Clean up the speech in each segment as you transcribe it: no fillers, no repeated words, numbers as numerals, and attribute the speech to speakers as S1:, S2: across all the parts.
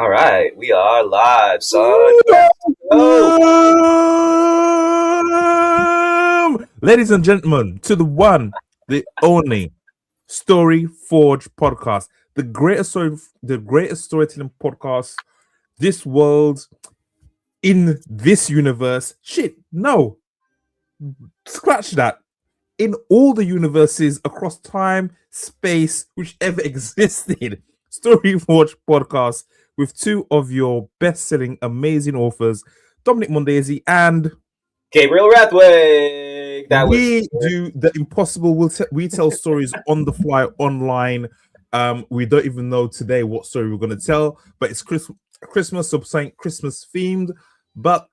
S1: All right, we are live, son.
S2: Ladies and gentlemen, to the one, the only Story Forge podcast, the greatest storytelling podcast, this world, in this universe. Shit, no, scratch that. In all the universes across time, space, whichever existed, Story Forge podcast with two of your best-selling, amazing authors, Dominique Mondesir and
S1: Gabriel Rathweg.
S2: We do the impossible. We tell stories on the fly online. We don't even know today what story we're going to tell, but it's Christmas, so something Christmas themed. But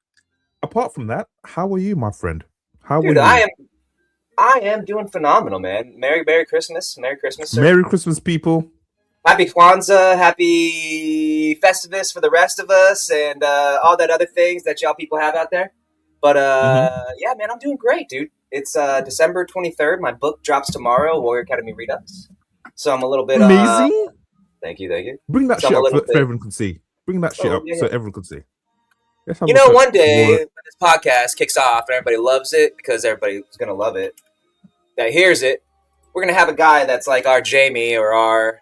S2: apart from that, how are you, my friend? How are you?
S1: I am doing phenomenal, man. Merry Christmas. Merry Christmas, sir.
S2: Merry Christmas, people.
S1: Happy Kwanzaa, happy Festivus for the rest of us, and all that other things that y'all people have out there. But yeah, man, I'm doing great, dude. It's December 23rd. My book drops tomorrow, Warrior Academy Redux. So I'm a little bit
S2: amazing.
S1: Thank you.
S2: Bring that shit up so everyone can see. Bring that shit up so everyone can see.
S1: You know, one day when this podcast kicks off and everybody loves it, because everybody's gonna love it, that hears it, we're gonna have a guy that's like our Jamie or our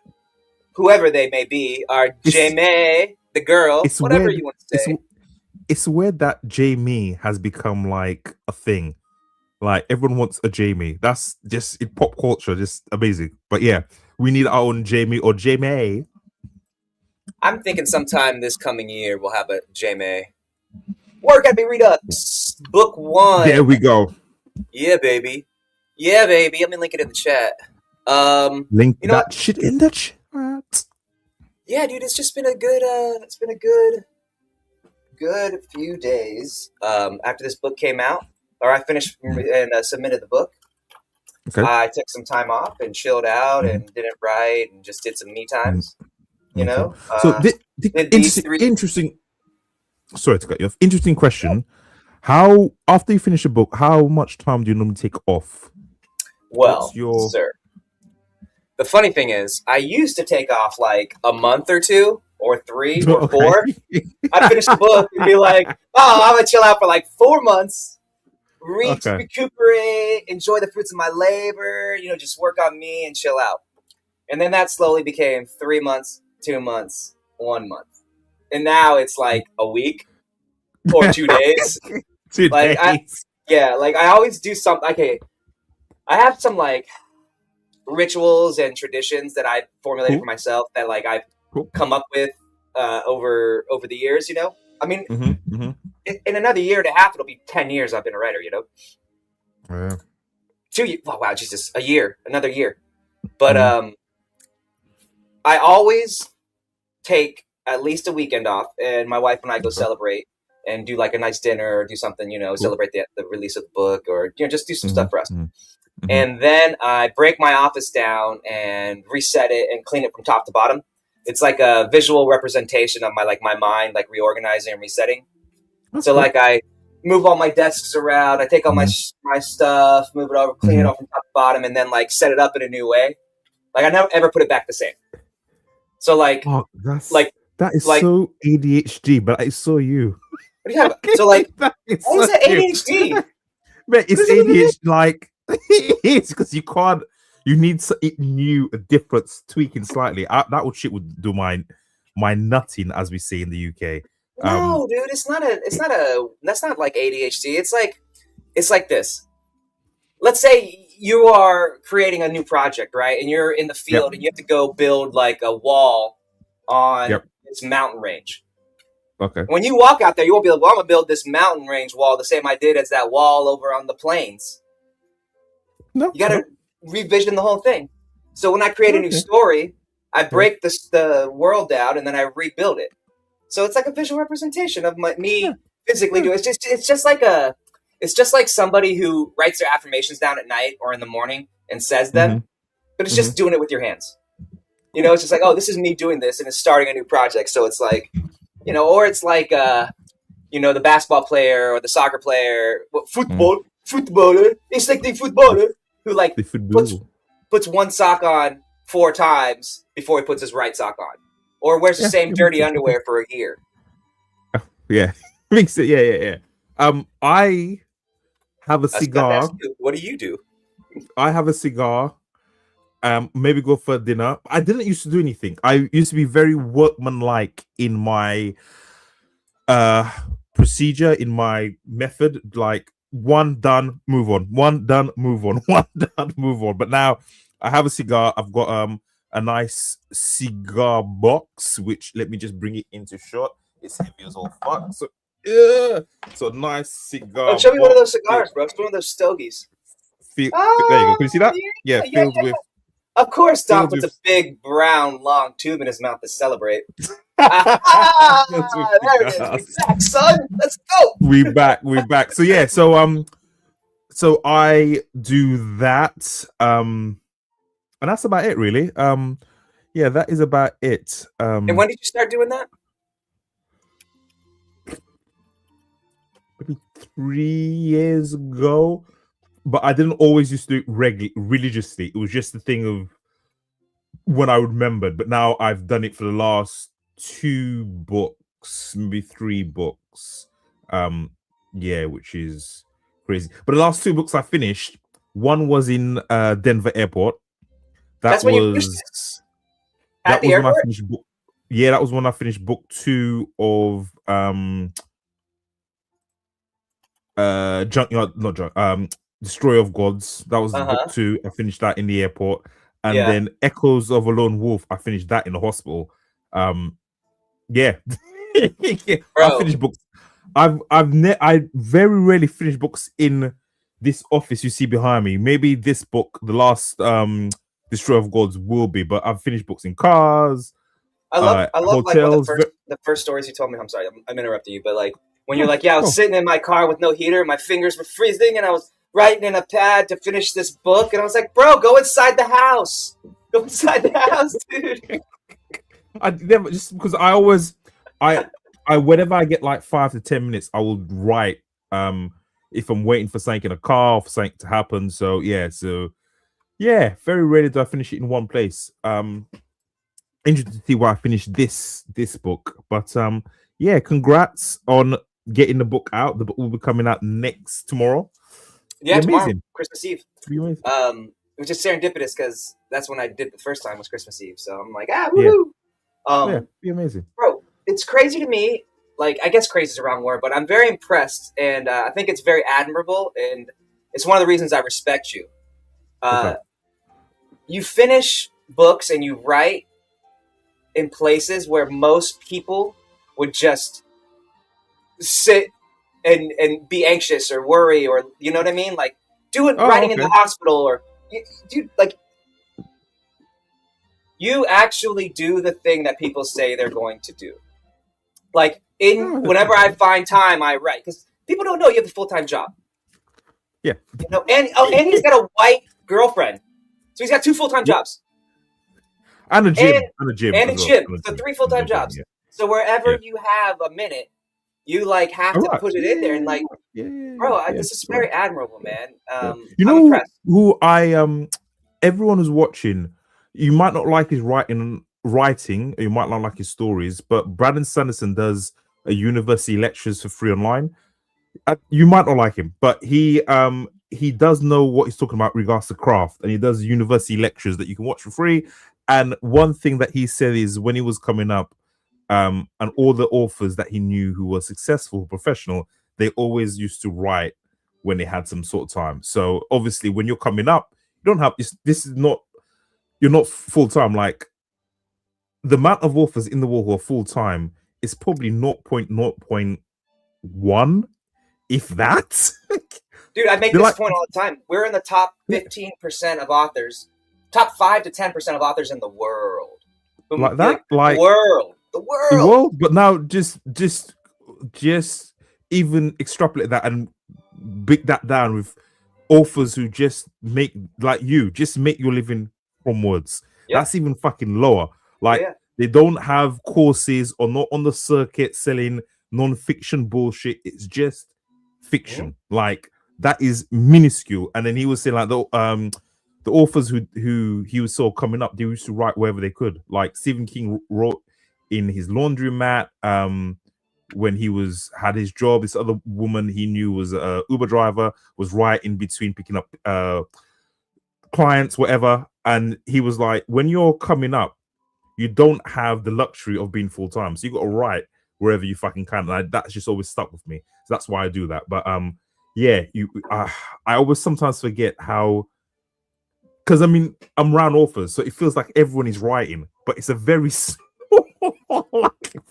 S1: whoever they may be, our Jamie, the girl, whatever you want to say.
S2: It's weird that Jamie has become like a thing. Like everyone wants a Jamie. That's just in pop culture, just amazing. But yeah, we need our own Jamie or Jamie.
S1: I'm thinking sometime this coming year we'll have a Jamie. Work at me Redux, book 1.
S2: There we go.
S1: Yeah, baby. Let me link it in the chat.
S2: Link that shit in the chat.
S1: Yeah, dude, it's just been a good few days after this book came out, or I finished and submitted the book. Okay. I took some time off and chilled out and didn't write and just did some me times. You know.
S2: So interesting. Sorry to cut you off. Interesting question. How after you finish a book, how much time do you normally take off?
S1: Well, sir, the funny thing is, I used to take off like a month or 2 or 3 or 4. I'd finish the book and be like, oh, I'm going to chill out for like 4 months, recuperate, enjoy the fruits of my labor, just work on me and chill out. And then that slowly became 3 months, 2 months, 1 month. And now it's like a week or 2 days.
S2: 2 days.
S1: I always do something. Okay, I have some like rituals and traditions that I formulated for myself that like I've come up with over the years. I mean, in another year and a half, it'll be 10 years I've been a writer.
S2: Yeah.
S1: 2 years. Oh wow, Jesus, another year. But I always take at least a weekend off, and my wife and I go celebrate and do like a nice dinner or do something, celebrate the release of the book or, just do some stuff for us. And then I break my office down and reset it and clean it from top to bottom. It's like a visual representation of my mind, like reorganizing and resetting. So like I move all my desks around, I take all my stuff, move it over, clean it off from top to bottom, and then like set it up in a new way. Like I never ever put it back the same. So like,
S2: that is like, so ADHD, but it's so you.
S1: What do you have? So like, why is that ADHD?
S2: But it's ADHD, like, it's because you can't, you need it new, a difference, tweaking slightly. That shit would do my nutting, as we say in the UK.
S1: No, dude, that's not like ADHD. It's like this. Let's say you are creating a new project, right? And you're in the field and you have to go build like a wall on this mountain range.
S2: Okay.
S1: When you walk out there, you won't be like, well, I'm going to build this mountain range wall the same I did as that wall over on the plains.
S2: No.
S1: You got to revision the whole thing. So when I create a new story, I break the world down and then I rebuild it. So it's like a visual representation of me physically doing it. It's just like somebody who writes their affirmations down at night or in the morning and says them, but it's just doing it with your hands. It's just like, oh, this is me doing this and it's starting a new project. So it's like, or it's like, the basketball player or the soccer player, footballer. It's like the footballer who puts one sock on 4 times before he puts his right sock on. or wears the
S2: Yeah,
S1: same
S2: it
S1: dirty
S2: makes sense.
S1: underwear for a year.
S2: Yeah, makes it. Yeah. I have a
S1: That's what I
S2: cigar.
S1: asked you. What do you do?
S2: I have a cigar. Maybe go for dinner. I didn't used to do anything. I used to be very workmanlike in my uh procedure, in my method. Like one done, move on. One done, move on. One done, move on. But now I have a cigar. I've got a nice cigar box, which let me just bring it into shot. It's heavy as all fuck. So yeah, so nice
S1: Oh,
S2: cigar
S1: show me one of
S2: box.
S1: those cigars, bro. Show me one of those stogies.
S2: There you go. Can you see that?
S1: Yeah,
S2: Yeah,
S1: yeah, yeah. Of course, Don
S2: filled
S1: puts a
S2: with
S1: big brown long tube in his mouth to celebrate.
S2: filled with
S1: There it is.
S2: cigars.
S1: We back, son. Let's go.
S2: We back. So yeah, so I do that. And that's about it really. Yeah, that is about it.
S1: And when did you start doing that?
S2: Maybe 3 years ago. But I didn't always used to do it religiously. It was just the thing of when I remembered. But now I've done it for the last 2 books, maybe 3 books. Yeah, which is crazy. But the last 2 books I finished, one was in Denver Airport.
S1: That's when you finished it? At the
S2: When I
S1: airport?
S2: finished book. Yeah, that was when I finished book 2 of Junkyard, not Junk, Destroyer of Gods. That was book 2. I finished that in the airport. And then Echoes of a Lone Wolf, I finished that in the hospital. Yeah.
S1: Bro.
S2: I finished books. I very rarely finish books in this office you see behind me. Maybe this book, the last Destroyer of Gods, will be, but I've finished books in cars.
S1: I love
S2: hotels.
S1: Like the first stories you told me. I'm sorry, I'm interrupting you, but like when you're like, yeah, I was sitting in my car with no heater, my fingers were freezing, and I was writing in a pad to finish this book, and I was like, bro, go inside the house. Go inside the house, dude.
S2: I never, just because I always, I whenever I get like 5 to 10 minutes, I will write. If I'm waiting for something in a car, for something to happen. So yeah, very rarely do I finish it in one place. Interested to see why I finished this book, but yeah, congrats on getting the book out. The book will be coming out tomorrow.
S1: Yeah, tomorrow, Christmas Eve.
S2: Amazing.
S1: Which is serendipitous because that's when I did the first time was Christmas Eve. So I'm like, woohoo!
S2: Yeah, be amazing,
S1: bro. It's crazy to me. Like, I guess crazy is the wrong word, but I'm very impressed, and I think it's very admirable, and it's one of the reasons I respect you.
S2: Okay.
S1: You finish books and you write in places where most people would just sit and be anxious or worry, or you know what I mean? Like, do it writing in the hospital, or dude, like, you actually do the thing that people say they're going to do. Like, whenever I find time, I write, because people don't know you have a full-time job.
S2: Yeah.
S1: You know, and he's got a white girlfriend, so he's got 2 full-time jobs.
S2: And a gym.
S1: So 3 full-time jobs. Yeah. So wherever you have a minute, you like have to put it in there, and like, this is very admirable, man.
S2: You know, I'm impressed. Who everyone who's watching, you might not like his writing, or you might not like his stories, but Brandon Sanderson does a university lectures for free online. You might not like him, but he does know what he's talking about regards to craft, and he does university lectures that you can watch for free. And one thing that he said is when he was coming up, and all the authors that he knew who were successful, professional, they always used to write when they had some sort of time. So obviously, when you're coming up, you don't have this is not, you're not full time. Like, the amount of authors in the world who are full time is probably 0.1, if that.
S1: Dude, I make this point all the time. We're in the top 15% of authors, top 5 to 10% of authors in the world.
S2: Like that, like
S1: the world.
S2: But now, just even extrapolate that and break that down with authors who just make, like you, just make your living from words. Yep. That's even fucking lower. Like, they don't have courses or not on the circuit selling non-fiction bullshit. It's just fiction. Like, that is minuscule. And then he was saying, like, the authors who he was sort of coming up, they used to write wherever they could. Like, Stephen King wrote in his laundromat. When he had his job, this other woman he knew was a Uber driver, was right in between picking up clients, whatever. And he was like, when you're coming up, you don't have the luxury of being full time, so you got to write wherever you fucking can. And that's just always stuck with me. So that's why I do that. But yeah, I always sometimes forget how, because I mean I'm around authors, so it feels like everyone is writing, but it's a very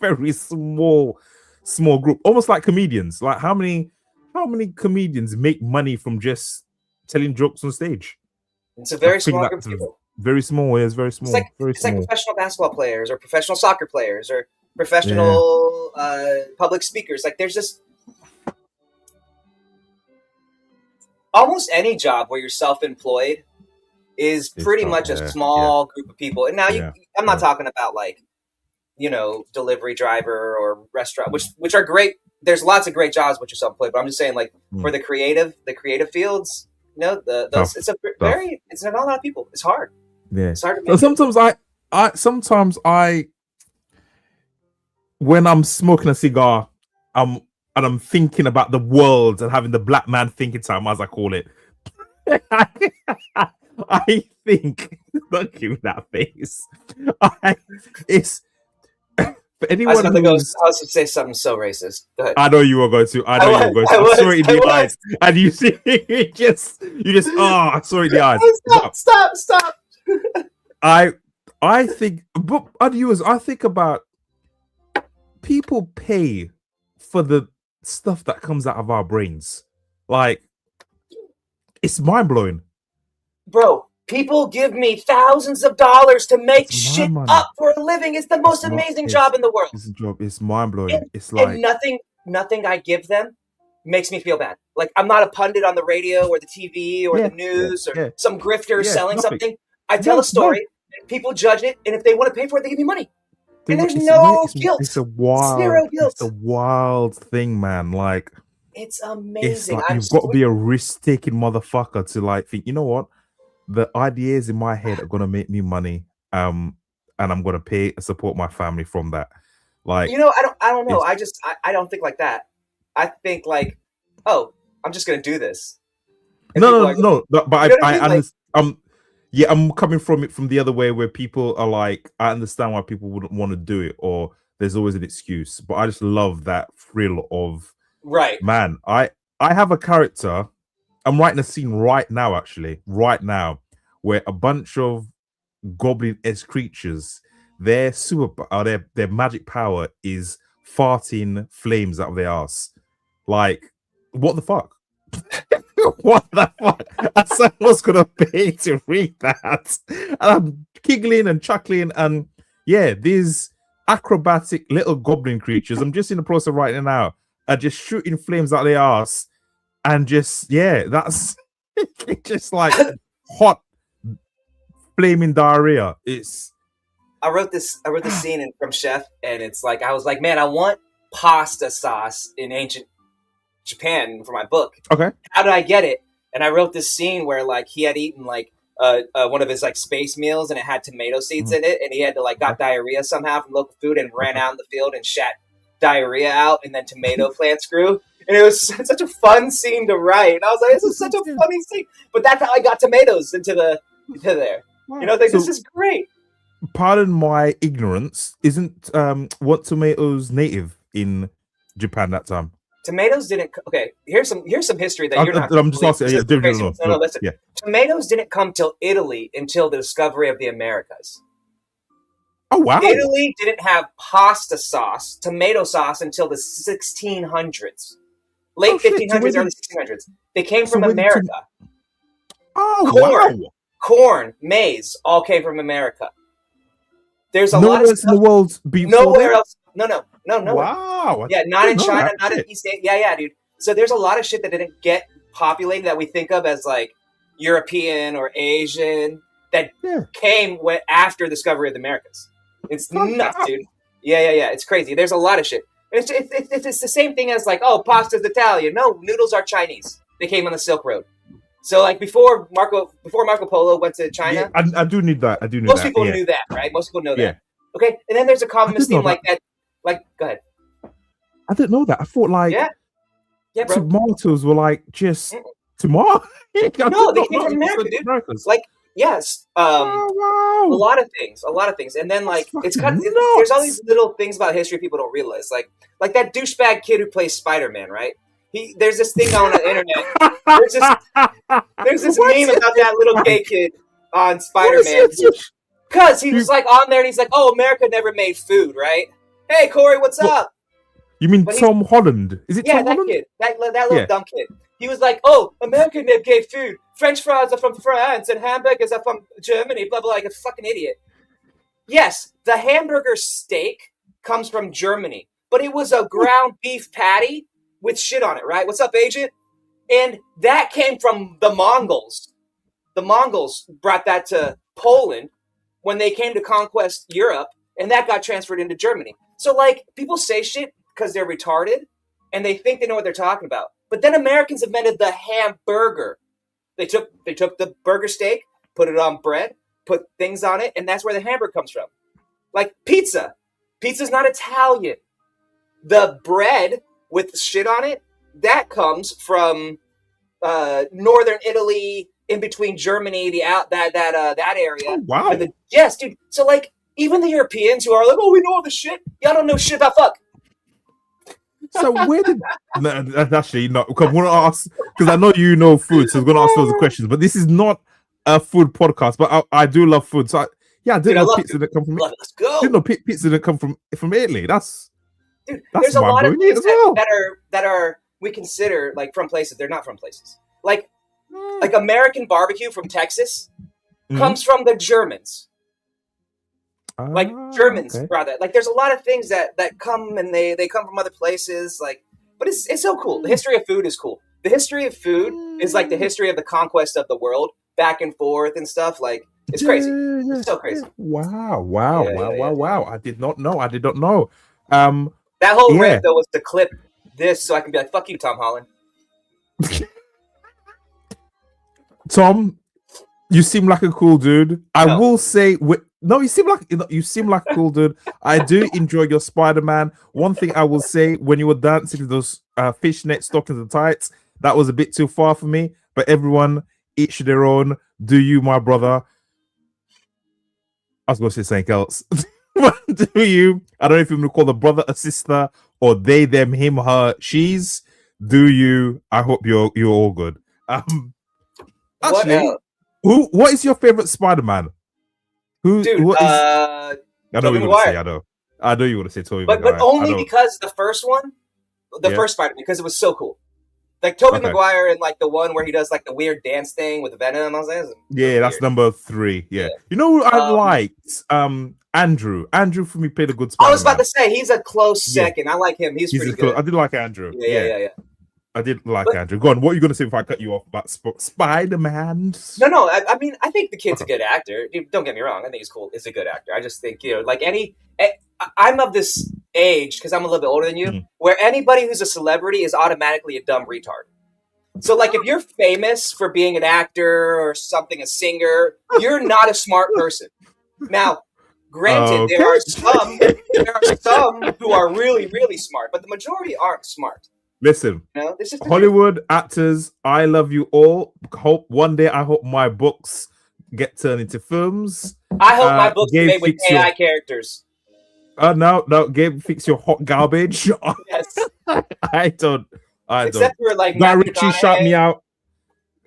S2: very small group, almost like comedians. Like how many comedians make money from just telling jokes on stage?
S1: It's a very small group of people.
S2: Very small. Yeah, it's very small.
S1: It's like professional basketball players or professional soccer players or professional public speakers. Like there's just almost any job where you're self-employed is pretty much a small group of people. And now I'm not talking about like, delivery driver or restaurant, which are great. There's lots of great jobs which are self-employed, but I'm just saying like for the creative fields, it's not a lot of people. It's hard.
S2: Yeah.
S1: It's hard to make
S2: sometimes I when I'm smoking a cigar, I'm thinking about the world and having the black man thinking time, as I call it. I think, don't give me that face. It's for anyone
S1: I was going to say something so racist. Go ahead.
S2: I know you were going to. I saw it in the eyes, and you see, you just. I saw it in the eyes.
S1: Stop.
S2: I think, but I think about people pay for the stuff that comes out of our brains. Like, it's mind blowing,
S1: bro. People give me thousands of dollars to make shit up for a living. It's the most amazing job in the world.
S2: It's mind blowing. It's like
S1: nothing I give them makes me feel bad. Like I'm not a pundit on the radio or the TV or the news or some grifter selling something. I tell a story, and people judge it, and if they want to pay for it, they give me money. And there's no guilt.
S2: It's zero guilt. It's a wild thing, man. Like
S1: it's amazing.
S2: It's like you've got to be a risk-taking motherfucker to like think, you know what? The ideas in my head are gonna make me money, and I'm gonna pay and support my family from that. Like,
S1: I don't know. I don't think like that. I think like, oh, I'm just gonna do this. And
S2: no. But I understand. I'm coming from it from the other way where people are like, I understand why people wouldn't want to do it, or there's always an excuse. But I just love that thrill of man. I have a character. I'm writing a scene right now, where a bunch of goblin-esque creatures, their magic power is farting flames out of their ass. Like, what the fuck? What the fuck? And someone's gonna pay to read that. And I'm giggling and chuckling, and these acrobatic little goblin creatures, I'm just in the process of writing now, are just shooting flames out of their ass. And just that's just like hot flaming diarrhea.
S1: I wrote this scene from Chef, and it's like I was like, man, I want pasta sauce in ancient Japan for my book.
S2: Okay,
S1: how did I get it? And I wrote this scene where like he had eaten like one of his like space meals, and it had tomato seeds in it, and he had to like got diarrhea somehow from local food and ran out in the field and shat diarrhea out, and then tomato plants grew. And it was such a fun scene to write. And I was like, this is such a funny scene. But that's how I got tomatoes into there. Wow. This is great.
S2: Pardon my ignorance. Isn't what tomatoes native in Japan that time?
S1: Tomatoes didn't. Okay, here's some history that you're not.
S2: I'm just asking.
S1: No, listen. Yeah. Tomatoes didn't come till Italy until the discovery of the Americas.
S2: Oh wow!
S1: Italy didn't have pasta sauce, tomato sauce until the 1600s. Late 1500s, early 1600s. They came from America. Corn, maize, all came from America. There's a lot of stuff
S2: in the world.
S1: Nowhere else. No.
S2: Wow.
S1: Yeah, not in China, not in East Asia. Yeah, dude. So there's a lot of shit that didn't get populated that we think of as like European or Asian that came after the discovery of the Americas. It's nuts, dude. Yeah. It's crazy. There's a lot of shit. It's the same thing as like, oh, pasta's Italian. No, noodles are Chinese. They came on the Silk Road. So like before Marco Polo went to China.
S2: I do need that.
S1: Most people knew that, right? Most people know that. Okay, and then there's a common
S2: I didn't know
S1: theme like that. Like, go ahead.
S2: I didn't know that. I thought like
S1: Yeah, bro.
S2: tomatoes were like just tomato.
S1: No, they came from America, dude.
S2: Americans.
S1: Like, yes,
S2: wow.
S1: a lot of things, and then like
S2: That's
S1: it's kind of
S2: fucking
S1: there's all
S2: nuts.
S1: these little things about history people don't realize, like that douchebag kid who plays Spider-Man, right? There's this thing on the internet. There's this meme about that little gay kid on Spider-Man. Because he was like on there and he's like, oh, America never made food, right? Hey, Corey, what's up?
S2: You mean Tom Holland? Is it Tom Holland?
S1: Kid. That little dumb kid. He was like, oh, America never gave food. French fries are from France and hamburgers are from Germany, blah, blah, like a fucking idiot. Yes, the hamburger steak comes from Germany, but it was a ground beef patty with shit on it, right? What's up, agent? And that came from the Mongols. The Mongols brought that to Poland when they came to conquest Europe, and that got transferred into Germany. So, like, people say shit because they're retarded, and they think they know what they're talking about. But then Americans invented the hamburger. They took the burger steak, put it on bread, put things on it, and that's where the hamburger comes from. Like pizza. Pizza's not Italian. The bread with shit on it, that comes from northern Italy, in between Germany, that area.
S2: Oh, wow.
S1: Yes, dude. So like, even the Europeans who are like, oh, we know all this shit. Y'all don't know shit about fuck.
S2: So where did actually not? Because I'm gonna ask, because I know you know food, so I'm gonna ask those questions. But this is not a food podcast. But I do love food, so I didn't know pizza didn't come from.
S1: Let's go.
S2: Didn't know pizza didn't come from Italy. That's
S1: there's a lot of things that are we consider like from places. They're not from places. Like American barbecue from Texas comes from the Germans. Like Germans brought that. Like there's a lot of things that come and they come from other places. Like, but it's so cool. The history of food is cool. The history of food is like the history of the conquest of the world, back and forth and stuff. Like it's crazy. It's so crazy.
S2: Wow. I did not know.
S1: That whole riff though was to clip this so I can be like, fuck you, Tom Holland.
S2: Tom, you seem like a cool dude. I will say, you seem like a cool dude. I do enjoy your Spider-Man. One thing I will say, when you were dancing with those fishnet stockings and tights, that was a bit too far for me. But everyone, each their own. Do you, my brother? I was going to say something else. Do you? I don't know if you're going to call the brother a sister or they, them, him, her, she's. Do you? I hope you're all good. Actually, what is your favorite Spider-Man?
S1: Dude,
S2: what is? I know
S1: Tobey
S2: you want to say. I know you want to say Tobey
S1: Maguire. But only because the first one, first Spider-Man, because it was so cool. Like Tobey Maguire and like the one where he does like the weird dance thing with Venom. I was like,
S2: that's number 3. Yeah. You know who I liked? Andrew. Andrew for me played a good Spider-Man.
S1: I was about to say he's a close second. I like him. He's pretty good.
S2: I did like Andrew.
S1: Yeah.
S2: I did like Andrew. Go on. What are you going to say if I cut you off about Spider-Man?
S1: No. I mean, I think the kid's a good actor. Don't get me wrong. I think he's cool. He's a good actor. I just think, like I'm of this age, because I'm a little bit older than you, where anybody who's a celebrity is automatically a dumb retard. So, like, if you're famous for being an actor or something, a singer, you're not a smart person. Now, granted, there are some who are really, really smart, but the majority aren't smart.
S2: Listen, Hollywood actors, I love you all. One day, I hope my books get turned into films.
S1: I hope my books are made with AI characters.
S2: No, Gabe, fix your hot garbage.
S1: Yes.
S2: I don't.
S1: Except for like
S2: Guy Ritchie shout me out.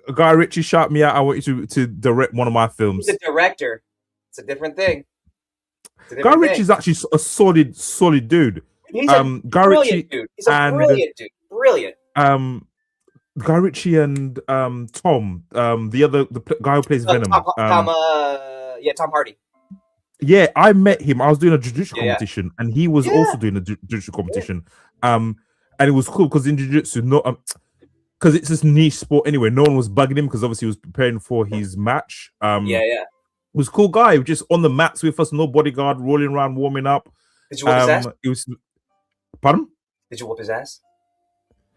S2: I want you to direct one of my films.
S1: He's a director. It's a different thing.
S2: Guy Ritchie's actually a solid dude.
S1: He's a brilliant dude. He's a brilliant dude. Brilliant.
S2: Guy Ritchie and Tom, the guy who plays Venom.
S1: Tom Hardy.
S2: Yeah, I met him. I was doing a jiu-jitsu competition, and he was also doing a jiu-jitsu competition. And it was cool because in jiu-jitsu, because it's this niche sport anyway. No one was bugging him because obviously he was preparing for his match. It was a cool guy. He was just on the mats with us, no bodyguard, rolling around, warming up.
S1: Did you whoop his ass?
S2: Pardon?
S1: Did you whoop his ass?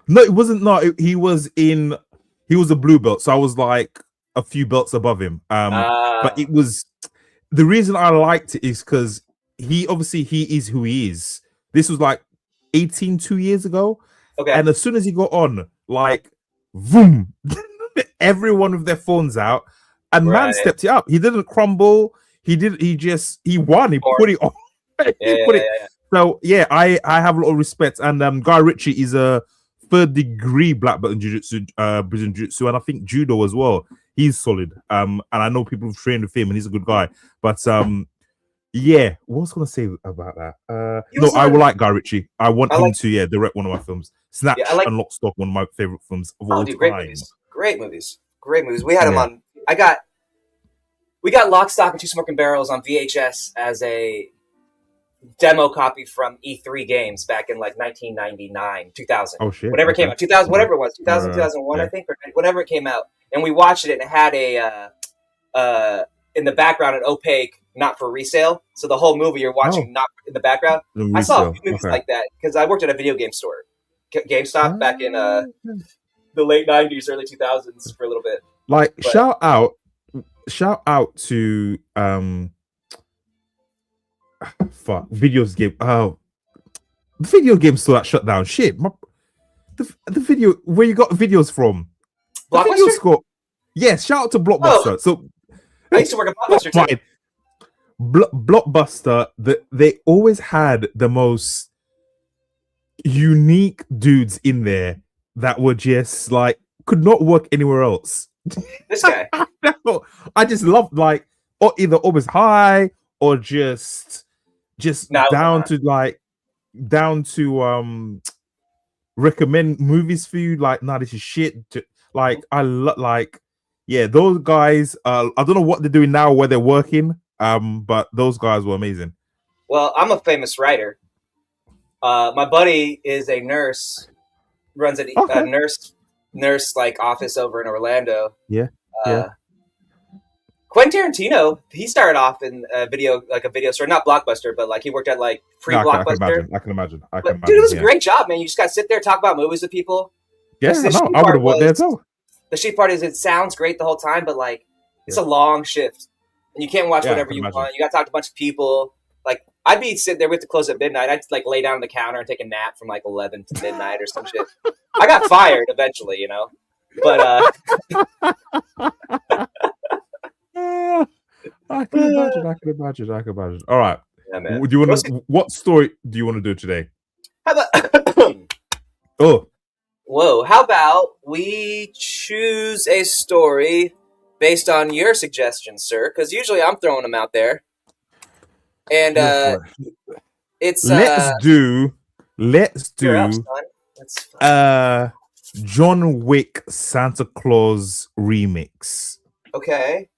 S2: No, it wasn't. No, he was a blue belt, so I was like a few belts above him. But it was, the reason I liked it is because he obviously he is who he is. This was like 2 years ago.
S1: Okay.
S2: And as soon as he got on, like, boom, everyone with their phones out, and man
S1: Right.
S2: stepped it up. He didn't crumble. He won. He put it on. He put it. So yeah, I have a lot of respect. And Guy Ritchie is a 3rd degree black belt in jiu-jitsu, Brazilian jiu-jitsu, and I think judo as well. He's solid. And I know people who've trained with him, and he's a good guy. But yeah, what was I gonna say about that? No, I will like Guy Ritchie. I want him to direct one of my films. Snatch and Lock, Stock, one of my favorite films of all time.
S1: Great movies. We had him on. We got Lock, Stock, and Two Smoking Barrels on VHS as a demo copy from E3 games back in like 1999, 2000.
S2: Oh shit!
S1: Whatever came out, 2000, whatever it was, 2000, 2001, I think, or whatever it came out. And we watched it, and it had a in the background an opaque, not for resale. So the whole movie you're watching not in the background. I saw a few movies like that because I worked at a video game store, GameStop, back in the late 90s, early 2000s for a little bit.
S2: Like, shout out to videos game. Oh, the video game store that shut down. Shit, the video where you got videos from.
S1: Blockbuster.
S2: Yes, shout out to Blockbuster. So
S1: I used to work at Blockbuster too.
S2: Blockbuster, they always had the most unique dudes in there that were just like could not work anywhere else.
S1: This guy.
S2: I just loved like or either always high or just down to recommend movies for you. Like, nah, this is shit. Like, I like, yeah, those guys. I don't know what they're doing now, where they're working. But those guys were amazing.
S1: Well, I'm a famous writer. My buddy is a nurse, runs a nurse like office over in Orlando.
S2: Yeah.
S1: Quentin Tarantino, he started off in a video store, not Blockbuster, but like he worked at like pre-Blockbuster.
S2: I can imagine.
S1: Dude, it was a great job, man. You just got to sit there, talk about movies with people.
S2: Yeah, I would have worked there too.
S1: The shitty part is it sounds great the whole time, but like it's a long shift. And you can't watch whatever you want. You got to talk to a bunch of people. Like, I'd be sitting there with the close at midnight. I'd like lay down on the counter and take a nap from like 11 to midnight or some shit. I got fired eventually, you know. But
S2: I can imagine. All right.
S1: Yeah, man.
S2: What story do you want to do today?
S1: How about
S2: Whoa.
S1: How about we choose a story based on your suggestions, sir? Because usually I'm throwing them out there. And it's
S2: let's do John Wick Santa Claus remix.
S1: Okay.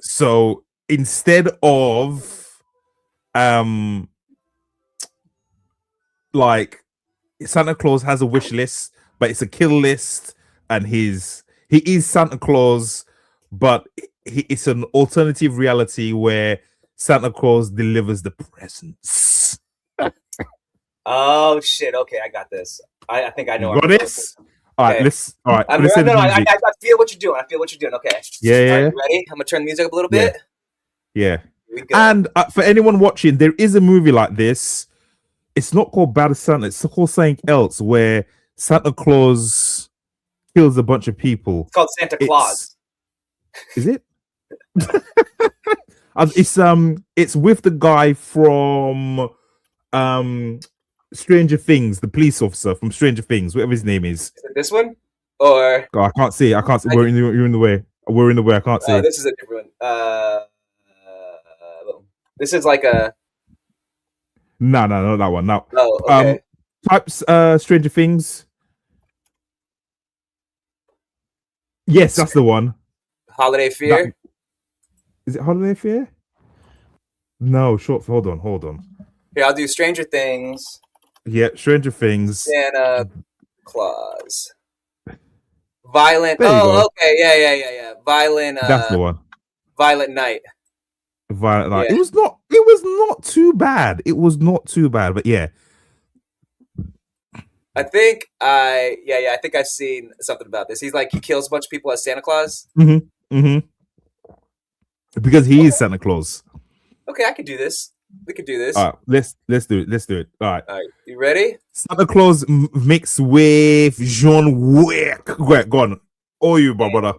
S2: So instead of like Santa Claus has a wish list, but it's a kill list, and he is Santa Claus, but it's an alternative reality where Santa Claus delivers the presents.
S1: Oh shit! Okay, I got this. I think I know.
S2: Got this. All right, let's. All right,
S1: I feel what you're doing. Okay.
S2: Yeah.
S1: Right, you ready? I'm gonna turn the music up a little bit.
S2: Yeah. And for anyone watching, there is a movie like this. It's not called Bad Santa. It's called something else, where Santa Claus kills a bunch of people.
S1: It's called Santa Claus.
S2: Is it? It's with the guy from Stranger Things, the police officer from Stranger Things, whatever his name is.
S1: Is it this one? Or
S2: I can't see. You're in the way. We're in the way. I can't see.
S1: This is a different one. This is like a.
S2: No, not that one. No.
S1: Oh, okay.
S2: Types Stranger Things. Yes, that's the one.
S1: Holiday Fear.
S2: Is it Holiday Fear? No, short. Hold on.
S1: Here, I'll do Stranger Things.
S2: Yeah, Stranger Things.
S1: Santa Claus. Violent. Okay. Yeah. Violent.
S2: That's the one.
S1: Violent Night.
S2: Violent Night. Yeah. It was not too bad. But yeah.
S1: I think I think I've seen something about this. He kills a bunch of people as Santa Claus.
S2: Mm-hmm. Because he is Santa Claus.
S1: Okay, I could do this. We could do this.
S2: All right, let's do it. Let's do it. All right.
S1: All right, you ready?
S2: Santa Claus mixed with John Wick. Go on. Oh, you, my brother.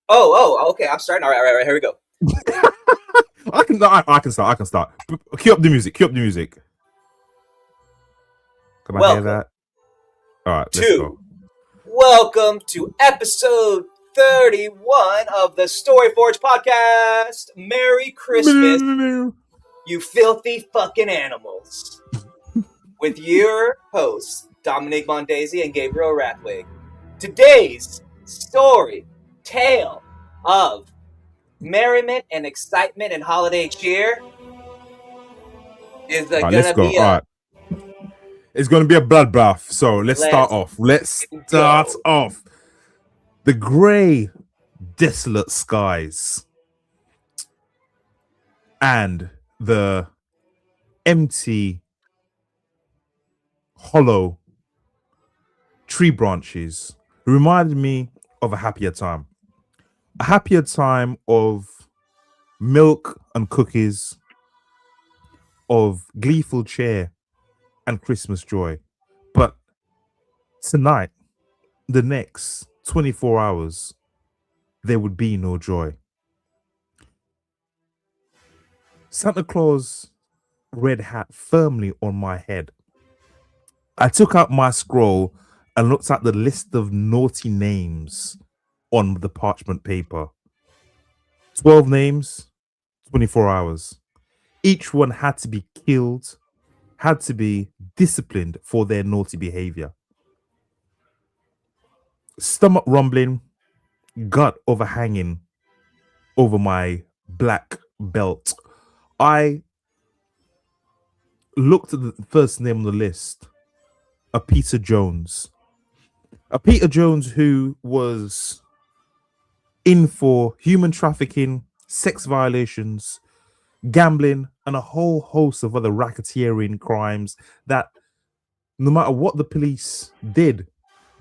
S1: Oh, okay. I'm starting. All right. Here we go.
S2: I can start. Cue up the music. Can I hear that? All right, let's go.
S1: Welcome to episode 31 of the Storyforge podcast. Merry Christmas, you filthy fucking animals. With your hosts, Dominique, Mondesir, and Gabriel Rathweg. Today's story, tale of merriment and excitement and holiday cheer is gonna be
S2: It's going to be a bloodbath. So let's start off. The grey, desolate skies and the empty, hollow tree branches reminded me of a happier time. A happier time of milk and cookies, of gleeful cheer and Christmas joy. But tonight, the next 24 hours, there would be no joy. Santa Claus red hat firmly on my head. I took out my scroll and looked at the list of naughty names on the parchment paper. 12 names, 24 hours. Each one had to be killed, had to be disciplined for their naughty behavior. Stomach rumbling, gut overhanging over my black belt. I looked at the first name on the list, a Peter Jones. A Peter Jones who was in for human trafficking, sex violations, gambling, and a whole host of other racketeering crimes that no matter what the police did,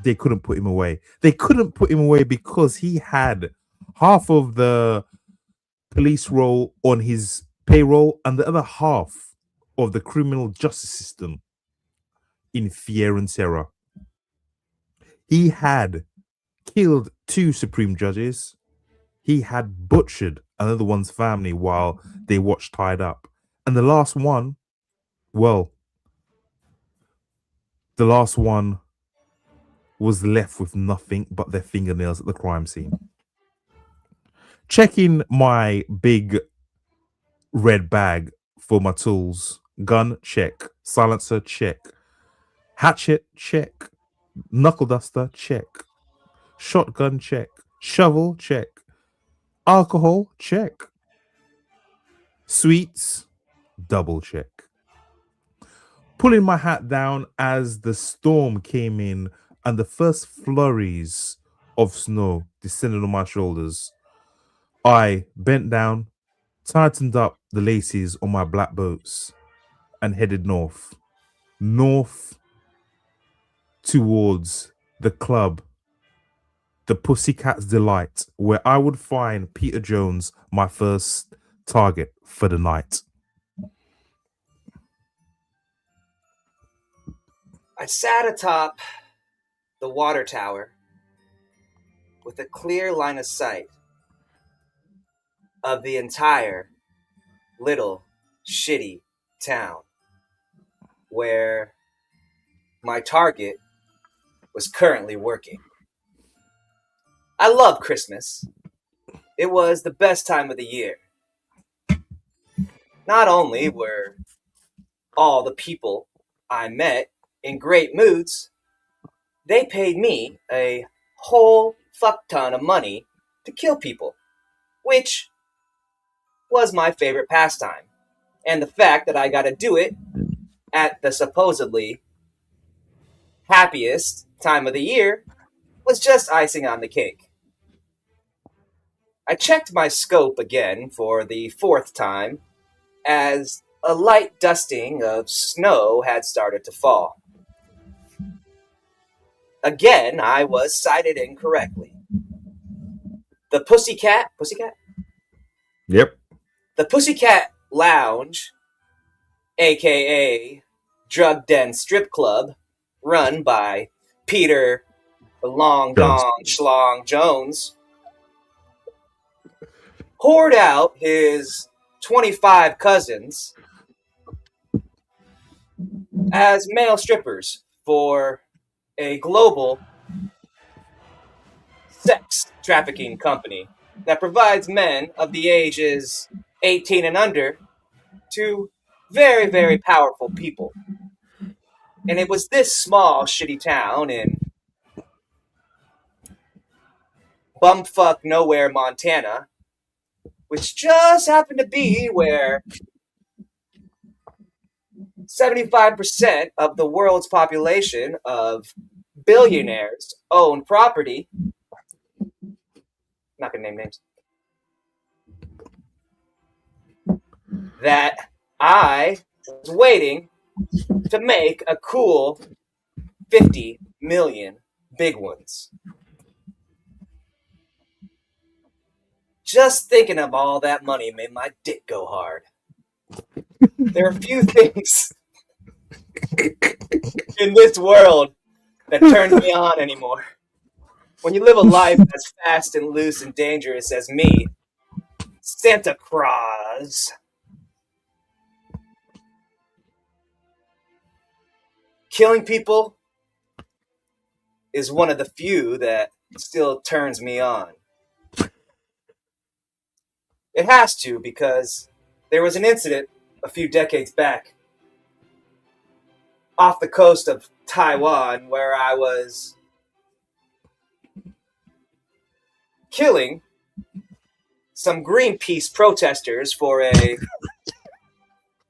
S2: they couldn't put him away. They couldn't put him away because he had half of the police role on his payroll and the other half of the criminal justice system in fear and terror. He had killed 2 supreme judges. He had butchered another one's family while they watched tied up. And the last one was left with nothing but their fingernails at the crime scene. Checking my big red bag for my tools. Gun, check. Silencer, check. Hatchet, check. Knuckle duster, check. Shotgun, check. Shovel, check. Alcohol, check. Sweets, double check. Pulling my hat down as the storm came in and the first flurries of snow descended on my shoulders, I bent down, tightened up the laces on my black boots, and headed north towards the club, the Pussycat's Delight, where I would find Peter Jones, my first target for the night.
S1: I sat atop the water tower with a clear line of sight of the entire little shitty town where my target was currently working. I love Christmas. It was the best time of the year. Not only were all the people I met in great moods, they paid me a whole fuck ton of money to kill people, which was my favorite pastime. And the fact that I got to do it at the supposedly happiest time of the year was just icing on the cake. I checked my scope again for the 4th time as a light dusting of snow had started to fall. Again, I was sighted incorrectly. The Pussycat?
S2: Yep.
S1: The Pussycat Lounge aka Drug Den Strip Club, run by Peter the Long
S2: Jones.
S1: Dong Schlong Jones, poured out his 25 cousins as male strippers for a global sex trafficking company that provides men of the ages 18 and under to very, very powerful people. And it was this small, shitty town in bumfuck nowhere, Montana, which just happened to be where 75% of the world's population of billionaires own property. Not gonna name names. That I was waiting to make a cool 50 million big ones. Just thinking of all that money made my dick go hard. There are a few things in this world that turn me on anymore. When you live a life as fast and loose and dangerous as me, Santa Claus, killing people is one of the few that still turns me on. It has to, because there was an incident a few decades back off the coast of Taiwan where I was killing some Greenpeace protesters for a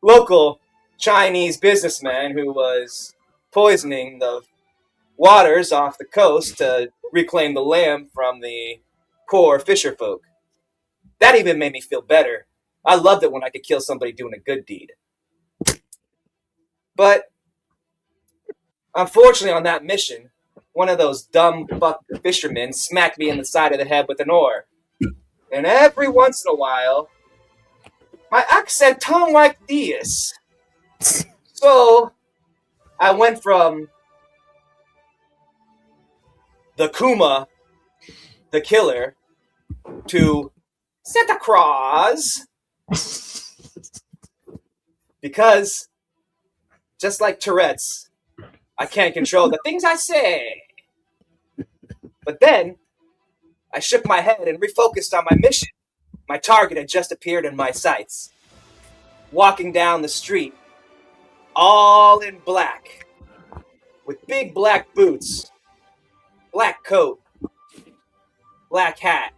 S1: local Chinese businessman who was poisoning the waters off the coast to reclaim the land from the poor fisher folk. That even made me feel better. I loved it when I could kill somebody doing a good deed. But unfortunately on that mission, one of those dumb fuck fishermen smacked me in the side of the head with an oar. And every once in a while, my accent tongue like this. So I went from the Kuma, the killer, to Santa Claus. Because, just like Tourette's, I can't control the things I say. But then, I shook my head and refocused on my mission. My target had just appeared in my sights. Walking down the street, all in black, with big black boots, black coat, black hat,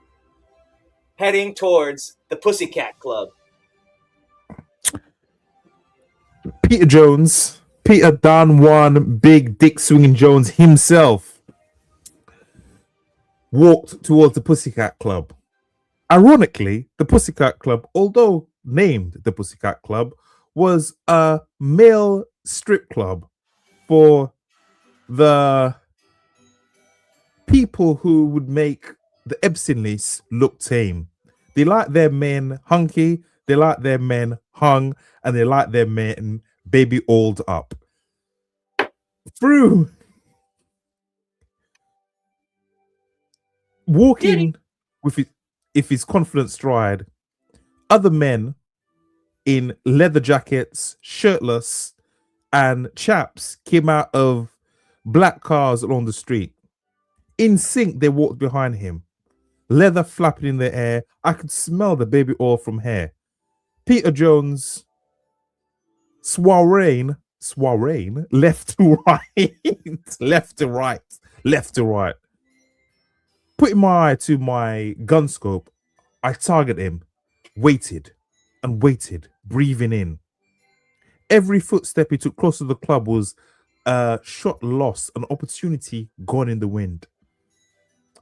S1: heading towards the Pussycat Club.
S2: Peter Jones, Peter Don Juan Big Dick Swinging Jones himself, walked towards the Pussycat Club. Ironically, the Pussycat Club, although named the Pussycat Club, was a male strip club for the people who would make the Ebsenleys look tame. They like their men hunky, they like their men hung, and they like their men baby oiled up. Through walking with his confident stride, other men in leather jackets, shirtless, and chaps came out of black cars along the street. In sync, they walked behind him, leather flapping in the air. I could smell the baby oil from hair. Peter Jones, swarrain, left to right, left to right, left to right. Putting my eye to my gun scope, I target him, waited and waited, breathing in. Every footstep he took closer to the club was a shot lost, an opportunity gone in the wind.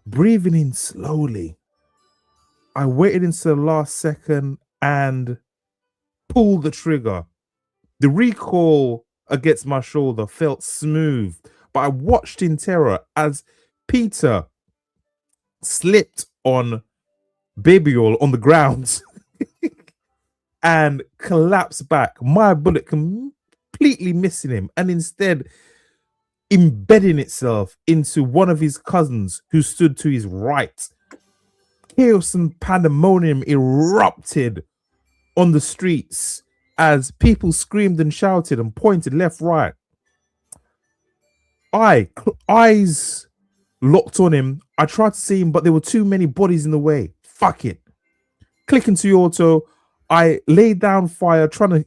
S2: Breathing in slowly, I waited until the last second and pulled the trigger. The recoil against my shoulder felt smooth, but I watched in terror as Peter slipped on baby oil on the ground and collapse back. My bullet completely missing him and instead embedding itself into one of his cousins who stood to his right. Chaos and pandemonium erupted on the streets as people screamed and shouted and pointed left, right. Eyes locked on him. I tried to see him, but there were too many bodies in the way. Fuck it. Clicking to auto, I laid down fire trying to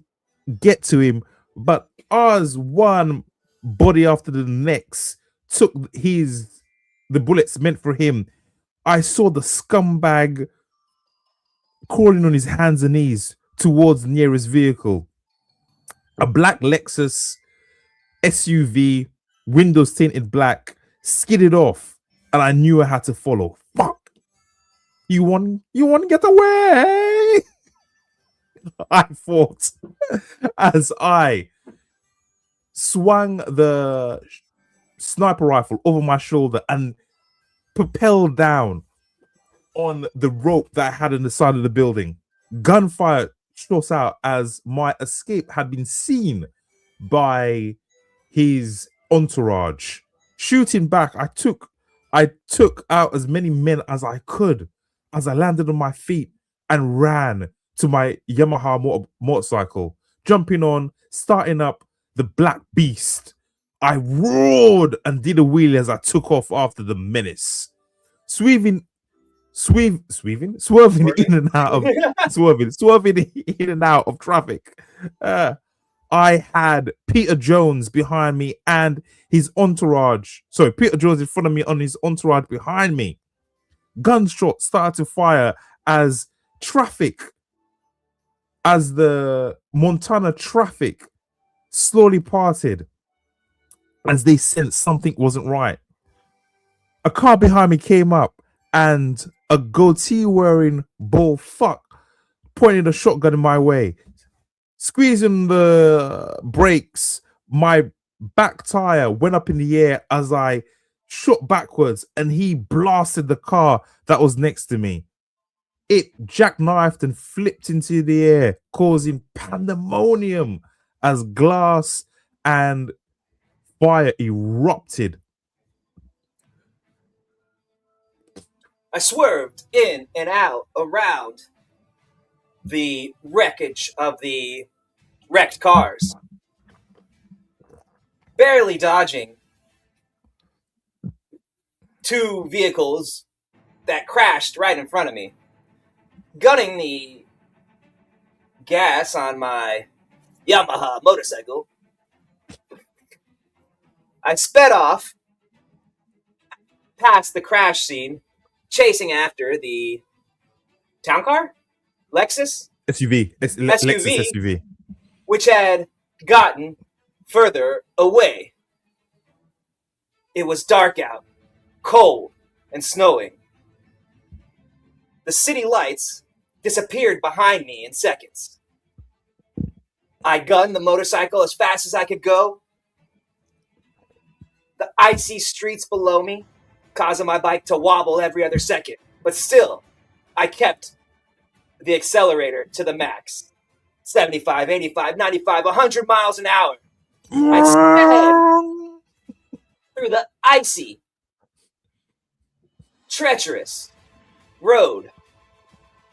S2: get to him, but as one body after the next took the bullets meant for him, I saw the scumbag crawling on his hands and knees towards the nearest vehicle. A black Lexus SUV, windows tinted black, skidded off, and I knew I had to follow. Fuck! You want to get away? I thought as I swung the sniper rifle over my shoulder and propelled down on the rope that I had on the side of the building. Gunfire shot out as my escape had been seen by his entourage. Shooting back, I took out as many men as I could as I landed on my feet and ran to my Yamaha motorcycle, jumping on, starting up the Black Beast. I roared and did a wheelie as I took off after the menace, swerving in and out of swerving in and out of traffic. I had Peter Jones behind me and his entourage. Sorry, Peter Jones in front of me on his entourage behind me. Gunshots started to fire as the Montana traffic slowly parted as they sensed something wasn't right. A car behind me came up and a goatee-wearing bull fuck pointed a shotgun in my way. Squeezing the brakes, my back tire went up in the air as I shot backwards and he blasted the car that was next to me. It jackknifed and flipped into the air, causing pandemonium as glass and fire erupted.
S1: I swerved in and out around the wreckage of the wrecked cars, barely dodging two vehicles that crashed right in front of me, gunning the gas on my Yamaha motorcycle. I sped off past the crash scene, chasing after the town car? Lexus?
S2: SUV. Lexus SUV.
S1: Which had gotten further away. It was dark out, cold, and snowing. The city lights disappeared behind me in seconds. I gunned the motorcycle as fast as I could go. The icy streets below me causing my bike to wobble every other second. But still, I kept the accelerator to the max. 75, 85, 95, 100 miles an hour. I sped through the icy, treacherous road.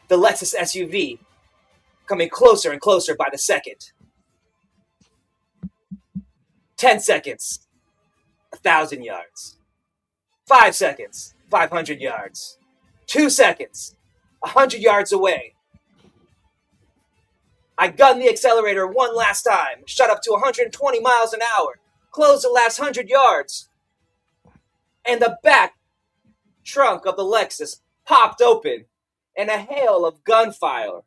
S1: The Lexus SUV coming closer and closer by the second. 10 seconds, 1,000 yards. 5 seconds, 500 yards. 2 seconds, 100 yards away. I gunned the accelerator one last time, shot up to 120 miles an hour, closed the last 100 yards, and the back trunk of the Lexus popped open, and a hail of gunfire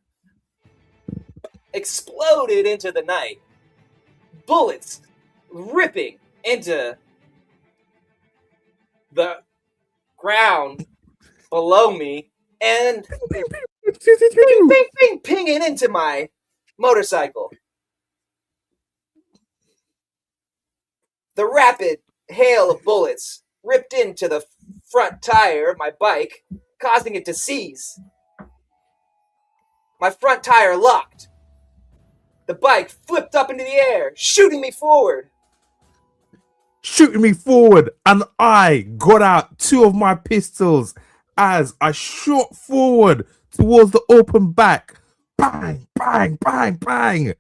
S1: exploded into the night. Bullets ripping into the ground below me and pinging into my motorcycle. The rapid hail of bullets ripped into the front tire of my bike, causing it to seize. My front tire locked, The bike flipped up into the air, shooting me forward.
S2: And I got out two of my pistols as I shot forward towards the open back. Bang, bang, bang, bang.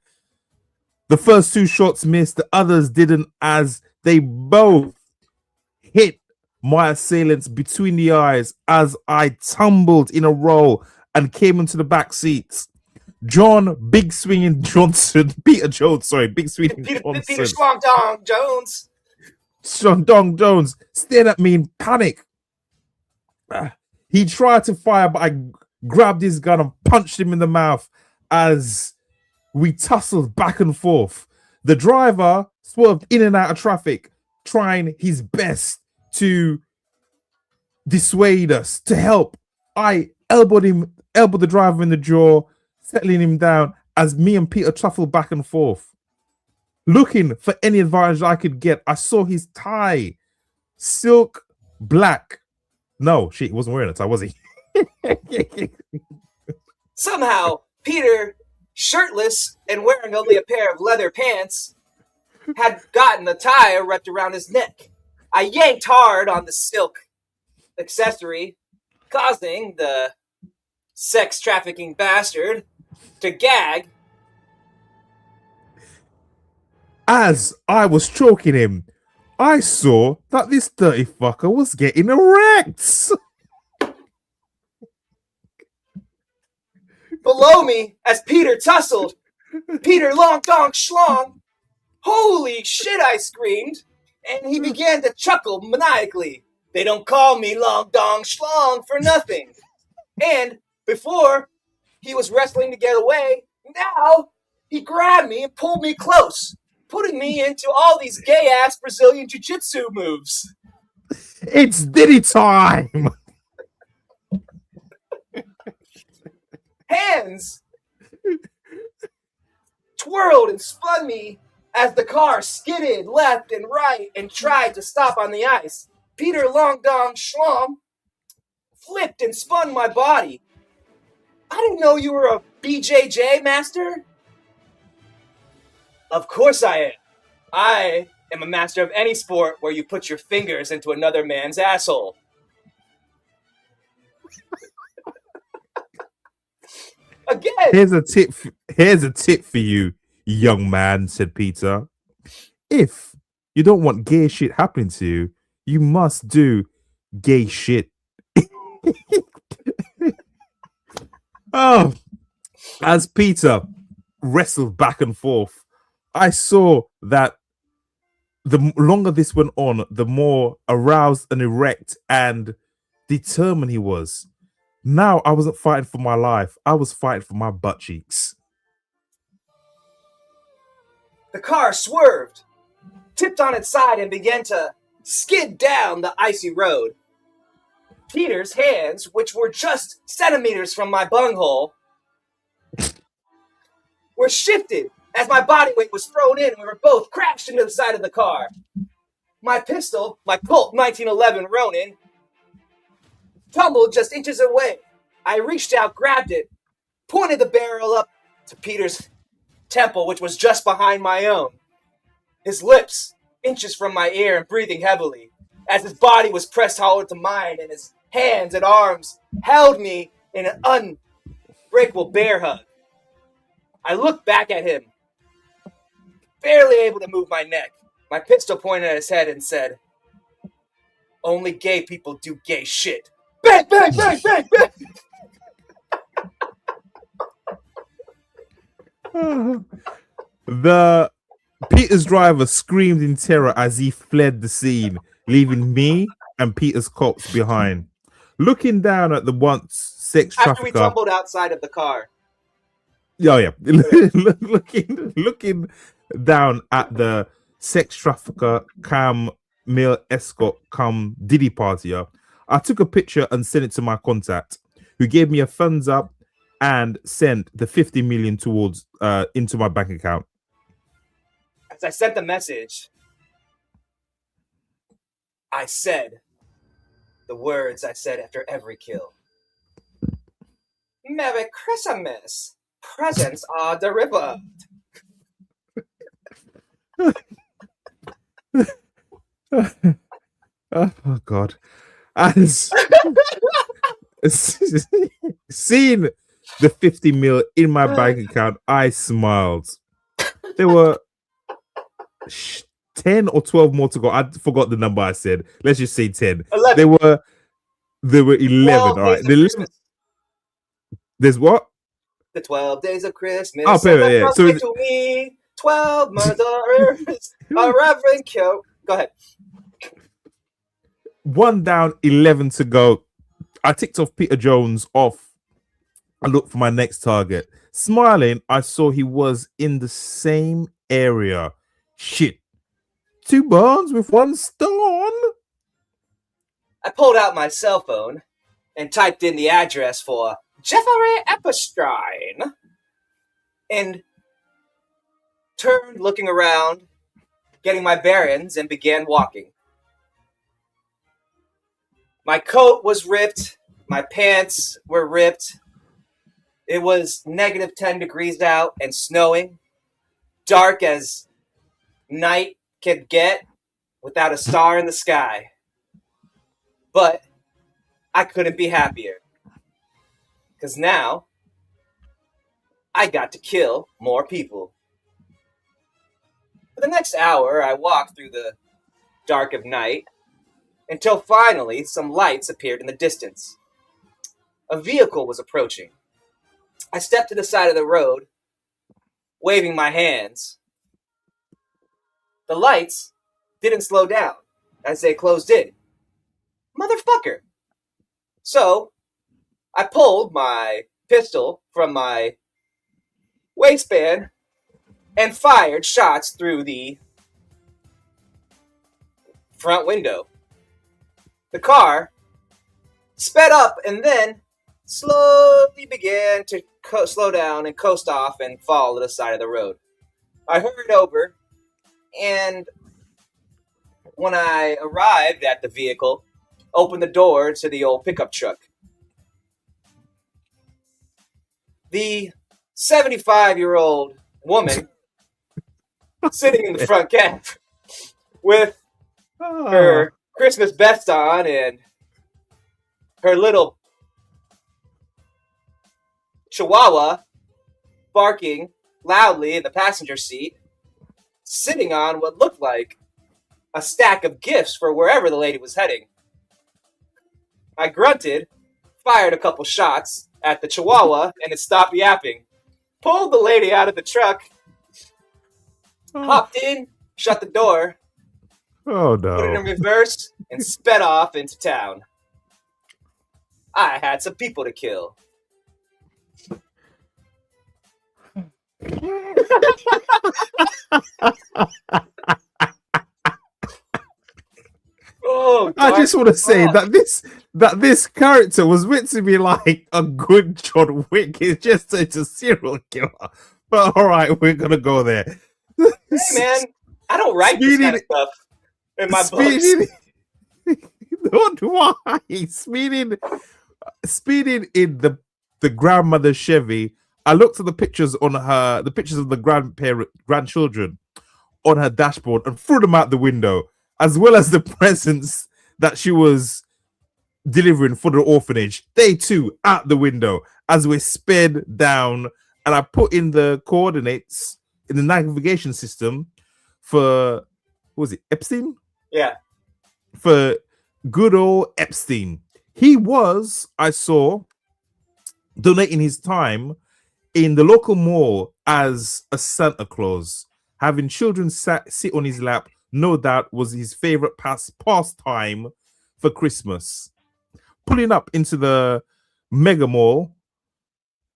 S2: The first two shots missed, the others didn't, as they both hit my assailants between the eyes as I tumbled in a row and came into the back seats. John Big Swinging Johnson, Peter Jones, sorry, Big Swinging Johnson.
S1: Peter Schlong Dong Jones.
S2: Dong Jones stared at me in panic. He tried to fire, but I grabbed his gun and punched him in the mouth as we tussled back and forth. The driver swerved in and out of traffic, trying his best to dissuade us, to help. I elbowed the driver in the jaw, settling him down as me and Peter shuffled back and forth. Looking for any advantage I could get, I saw his tie, silk black. No, shit, he wasn't wearing a tie, was he?
S1: Somehow, Peter, shirtless and wearing only a pair of leather pants, had gotten the tie wrapped around his neck. I yanked hard on the silk accessory, causing the sex trafficking bastard to gag.
S2: As I was choking him, I saw that this dirty fucker was getting erect.
S1: Below me, as Peter tussled, Peter Long Dong Schlong. Holy shit, I screamed, and he began to chuckle maniacally. They don't call me Long Dong Schlong for nothing. And before, he was wrestling to get away. Now, he grabbed me and pulled me close, putting me into all these gay-ass Brazilian jiu-jitsu moves.
S2: It's Diddy time!
S1: Hands twirled and spun me as the car skidded left and right and tried to stop on the ice. Peter Long Dong Schlong flipped and spun my body. I didn't know you were a BJJ master. Of course I am. I am a master of any sport where you put your fingers into another man's asshole. Again.
S2: Here's a tip for you, young man, said Peter. If you don't want gay shit happening to you, you must do gay shit. Oh, as Peter wrestled back and forth, I saw that the longer this went on, the more aroused and erect and determined he was. Now I wasn't fighting for my life. I was fighting for my butt cheeks.
S1: The car swerved, tipped on its side, and began to skid down the icy road. Peter's hands, which were just centimeters from my bunghole, were shifted as my body weight was thrown in and we were both crashed into the side of the car. My pistol, my Colt 1911 Ronin, tumbled just inches away. I reached out, grabbed it, pointed the barrel up to Peter's temple, which was just behind my own. His lips, inches from my ear and breathing heavily, as his body was pressed hollow to mine and his hands and arms held me in an unbreakable bear hug. I looked back at him, barely able to move my neck. My pistol pointed at his head and said, "Only gay people do gay shit." Bang, bang, bang, bang, bang!
S2: The Peter's driver screamed in terror as he fled the scene, leaving me and Peter's corpse behind. Looking down at the once sex trafficker.
S1: After we tumbled outside of the car.
S2: Oh yeah, looking down at the sex trafficker cam male escort come Diddy partier, I took a picture and sent it to my contact, who gave me a thumbs up and sent the 50 million towards into my bank account.
S1: As I sent the message, I said the words I said after every kill. Merry Christmas. Presents are delivered.
S2: Oh God. As seeing the 50 mil in my bank account, I smiled. There were 10 or 12 more to go. I forgot the number I said. Let's just say 10.
S1: 11.
S2: There were 11.
S1: 12
S2: All right.
S1: days of Christmas.
S2: There's what?
S1: The 12 days of Christmas.
S2: Oh, yeah. So
S1: to me, 12 murderers, a reverend kill. Go ahead.
S2: 1 down, 11 to go. I ticked off Peter Jones off. I looked for my next target. Smiling, I saw he was in the same area. Shit. 2 birds with 1 stone.
S1: I pulled out my cell phone and typed in the address for Jeffrey Epstein and turned looking around, getting my bearings, and began walking. My coat was ripped. My pants were ripped. It was negative 10 degrees out and snowing, dark as night could get without a star in the sky. But I couldn't be happier. Because now I got to kill more people. For the next hour, I walked through the dark of night until finally some lights appeared in the distance. A vehicle was approaching. I stepped to the side of the road, waving my hands. The lights didn't slow down as they closed in. Motherfucker! So, I pulled my pistol from my waistband and fired shots through the front window. The car sped up and then slowly began to slow down and coast off and fall to the side of the road. I hurried over, and when I arrived at the vehicle, opened the door to the old pickup truck. The 75-year-old woman sitting in the front cab with her Christmas best on and her little chihuahua barking loudly in the passenger seat, sitting on what looked like a stack of gifts for wherever the lady was heading. I grunted, fired a couple shots at the chihuahua, and it stopped yapping. Pulled the lady out of the truck, hopped in, shut the door, put it in reverse, and sped off into town. I had some people to kill. Oh,
S2: I just want to say that this character was meant to be like a good John Wick. It's a serial killer. But all right, we're gonna go there.
S1: Hey man, I don't write this kind of stuff in my books.
S2: Not why speeding in the grandmother's Chevy. I looked at the pictures of the grandchildren on her dashboard and threw them out the window, as well as the presents that she was delivering for the orphanage. They too out the window as we sped down, and I put in the coordinates in the navigation system for, what was it, Epstein?
S1: Yeah.
S2: For good old Epstein. He was, I saw, donating his time in the local mall as a Santa Claus, having children sit on his lap. No doubt was his favorite pastime for Christmas. Pulling up into the mega mall,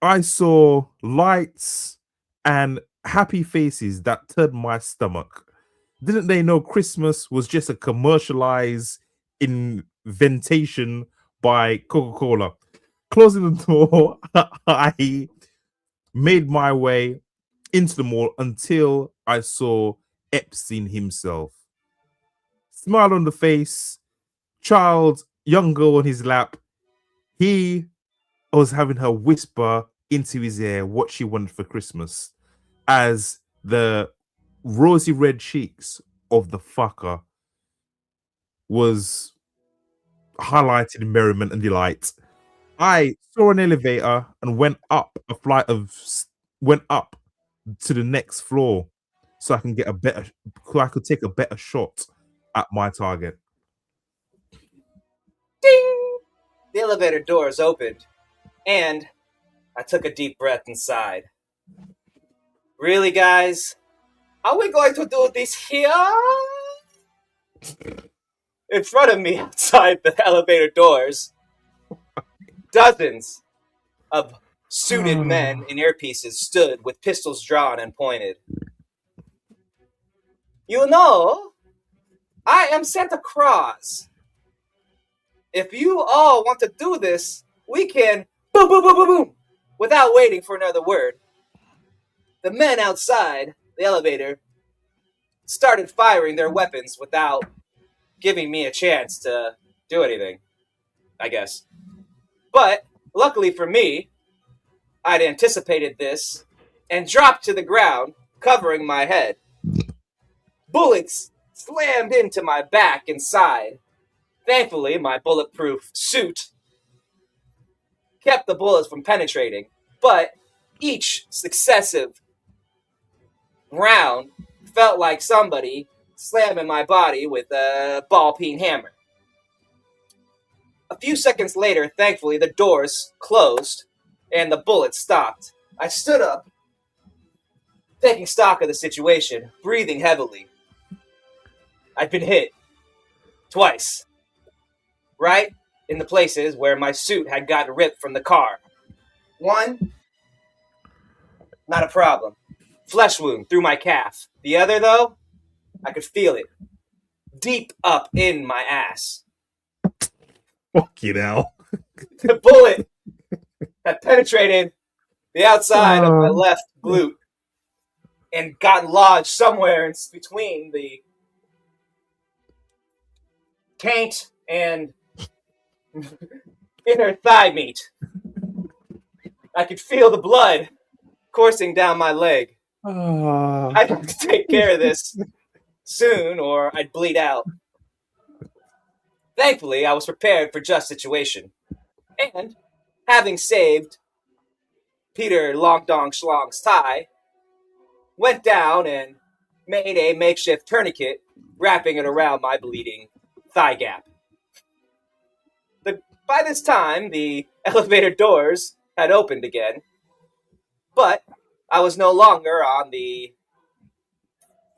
S2: I saw lights and happy faces that turned my stomach. Didn't they know Christmas was just a commercialized invention by Coca-Cola? Closing the door, I made my way into the mall until I saw Epstein himself. Smile on the face, young girl on his lap. He was having her whisper into his ear what she wanted for Christmas as the rosy red cheeks of the fucker was highlighted in merriment and delight. I saw an elevator and went up to the next floor so I can take a better shot at my target.
S1: Ding! The elevator doors opened, and I took a deep breath and sighed. Really, guys? Are we going to do this here? In front of me, outside the elevator doors, dozens of suited men in earpieces stood with pistols drawn and pointed. You know, I am Santa Claus. If you all want to do this, we can boom, boom, boom, boom, boom, without waiting for another word. The men outside the elevator started firing their weapons without giving me a chance to do anything, I guess. But luckily for me, I'd anticipated this and dropped to the ground, covering my head. Bullets slammed into my back and side. Thankfully, my bulletproof suit kept the bullets from penetrating, but each successive round felt like somebody slamming my body with a ball-peen hammer. A few seconds later, thankfully, the doors closed and the bullets stopped. I stood up, taking stock of the situation, breathing heavily. I'd been hit twice, right in the places where my suit had gotten ripped from the car. One, not a problem. Flesh wound through my calf. The other, though, I could feel it deep up in my ass.
S2: Fuck you now.
S1: The bullet had penetrated the outside of my left glute and gotten lodged somewhere in between the taint and inner thigh meat. I could feel the blood coursing down my leg. I'd have to take care of this soon or I'd bleed out. Thankfully, I was prepared for just situation. And, having saved Peter Long Dong Schlong's tie, went down and made a makeshift tourniquet, wrapping it around my bleeding thigh gap. By this time, the elevator doors had opened again, but I was no longer on the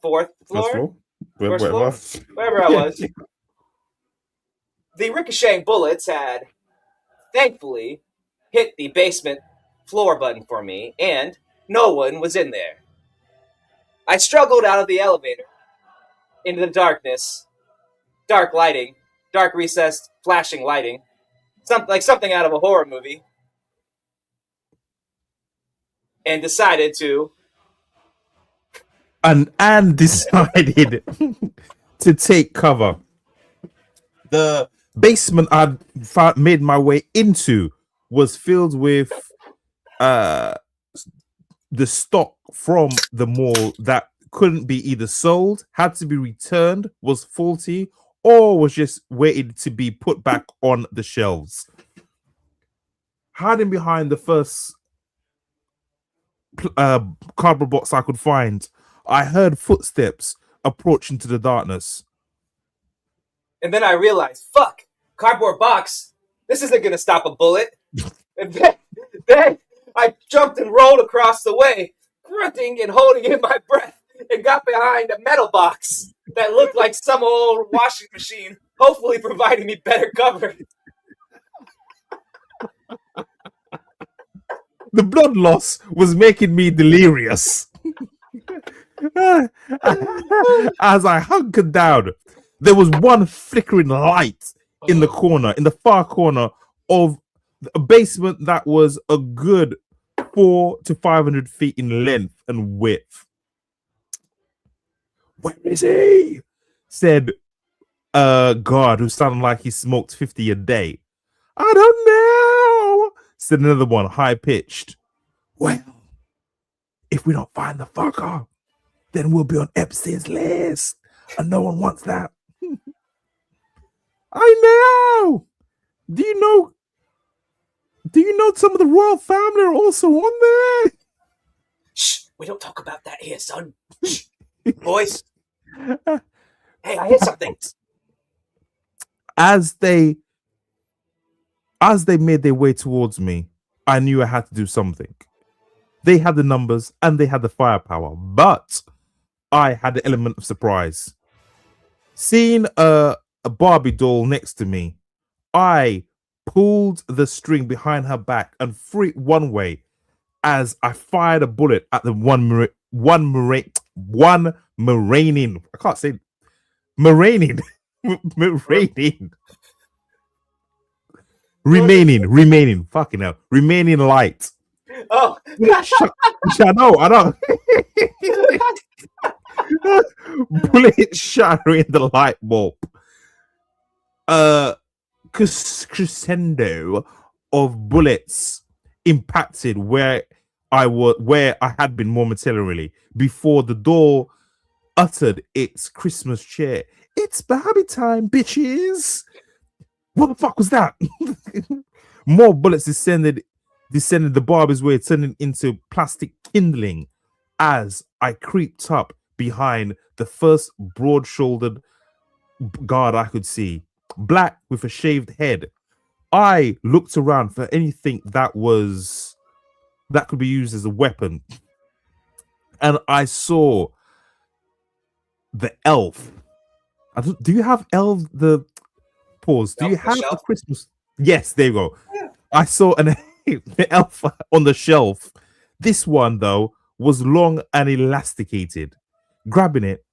S1: fourth floor? First floor? Wherever I was. The ricocheting bullets had, thankfully, hit the basement floor button for me, and no one was in there. I struggled out of the elevator, into the darkness, dark lighting, dark recessed, flashing lighting, something out of a horror movie, and decided to...
S2: And decided to take cover. The basement I'd made my way into was filled with the stock from the mall that couldn't be either sold, had to be returned, was faulty, or was just waiting to be put back on the shelves. Hiding behind the first cardboard box I could find, I heard footsteps approaching to the darkness.
S1: And then I realized, fuck, cardboard box, this isn't going to stop a bullet. And then I jumped and rolled across the way, grunting and holding in my breath, and got behind a metal box that looked like some old washing machine, hopefully providing me better cover.
S2: The blood loss was making me delirious. As I hunkered down, there was one flickering light in the corner, in the far corner of a basement that was a good 400 to 500 feet in length and width. Where is he? Said a guard who sounded like he smoked 50 a day. I don't know, said another one, high pitched. Well, if we don't find the fucker, then we'll be on Epstein's list. And no one wants that. I know. Do you know some of the royal family are also on there?
S1: Shh, we don't talk about that here, son. Shh. Boys. Hey, I hear something.
S2: As they made their way towards me, I knew I had to do something. They had the numbers and they had the firepower, but I had the element of surprise. Seeing a Barbie doll next to me, I pulled the string behind her back and threw it one way as I fired a bullet at the remaining. I can't say remaining. remaining. Fucking hell. Remaining light.
S1: Oh,
S2: I know. Bullet shattering the light bulb. Crescendo of bullets impacted where I had been momentarily before the door uttered its Christmas cheer. It's Barbie time, bitches. What the fuck was that? More bullets descended the Barbie's way, turning into plastic kindling as I creeped up behind the first broad-shouldered guard I could see, black with a shaved head. I looked around for anything that could be used as a weapon, and I saw the elf. Do you have elf? The pause. Do you have a Christmas? Yes, there you go. Yeah. I saw the elf on the shelf. This one though was long and elasticated. Grabbing it,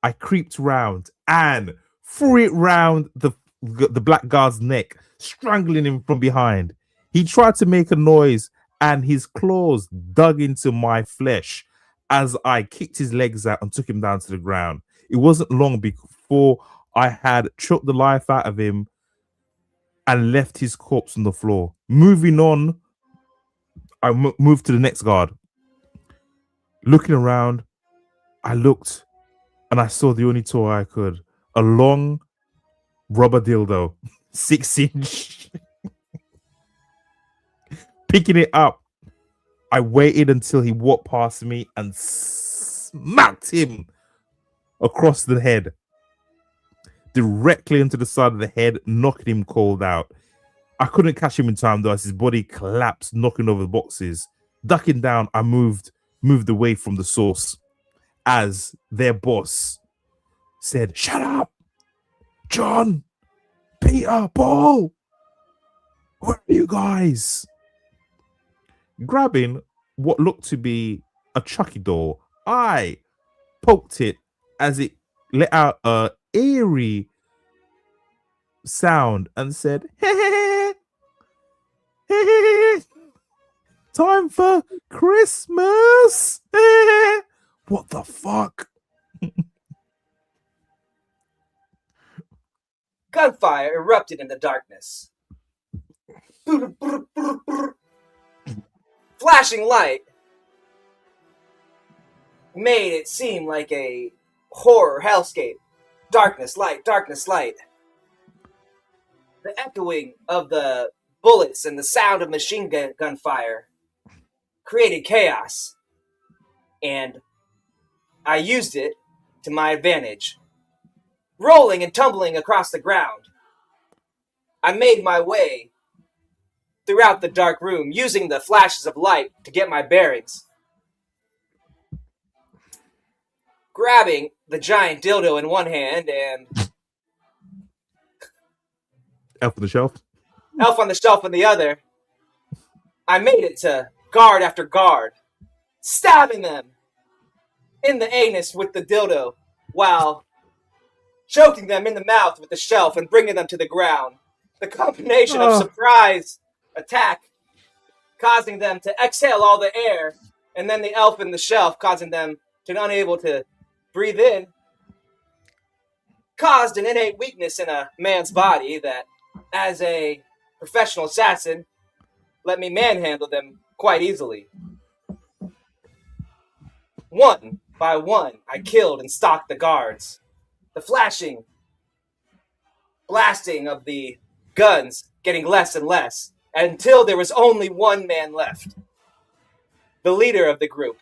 S2: I creeped round and threw it round the black guard's neck, strangling him from behind. He tried to make a noise and his claws dug into my flesh as I kicked his legs out and took him down to the ground. It wasn't long before I had choked the life out of him and left his corpse on the floor. Moving on, I moved to the next guard. Looking around, I looked and I saw the only toy I could. A long rubber dildo, 6-inch. Picking it up, I waited until he walked past me and smacked him across the head, directly into the side of the head, knocking him cold out. I couldn't catch him in time though, as his body collapsed, knocking over the boxes. Ducking down, I moved away from the source as their boss said, "Shut up, John, Peter, Paul, where are you guys?" Grabbing what looked to be a Chucky doll, I poked it as it let out a eerie sound and said, "Time for Christmas." What the fuck?
S1: Gunfire erupted in the darkness. Flashing light made it seem like a horror hellscape. Darkness, light, darkness, light. The echoing of the bullets and the sound of machine gun fire created chaos. And I used it to my advantage. Rolling and tumbling across the ground, I made my way throughout the dark room, using the flashes of light to get my bearings. Grabbing the giant dildo in one hand and
S2: Elf on the shelf.
S1: Elf on the shelf in the other, I made it to guard after guard, stabbing them in the anus with the dildo while choking them in the mouth with the shelf and bringing them to the ground. The combination of surprise attack causing them to exhale all the air, and then the elf in the shelf causing them to be unable to breathe in, caused an innate weakness in a man's body that, as a professional assassin, let me manhandle them quite easily. 1, by one, I killed and stalked the guards. The flashing, blasting of the guns getting less and less, until there was only one man left. The leader of the group.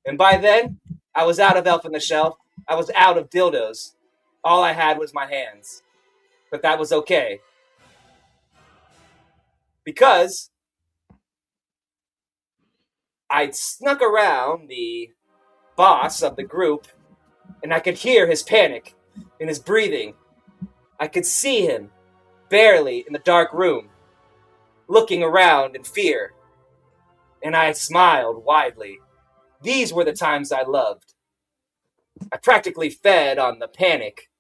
S1: And by then, I was out of Elf on the Shelf. I was out of dildos. All I had was my hands. But that was okay. Because I'd snuck around the boss of the group, and I could hear his panic in his breathing. I could see him, barely in the dark room, looking around in fear. And I smiled widely. These were the times I loved. I practically fed on the panic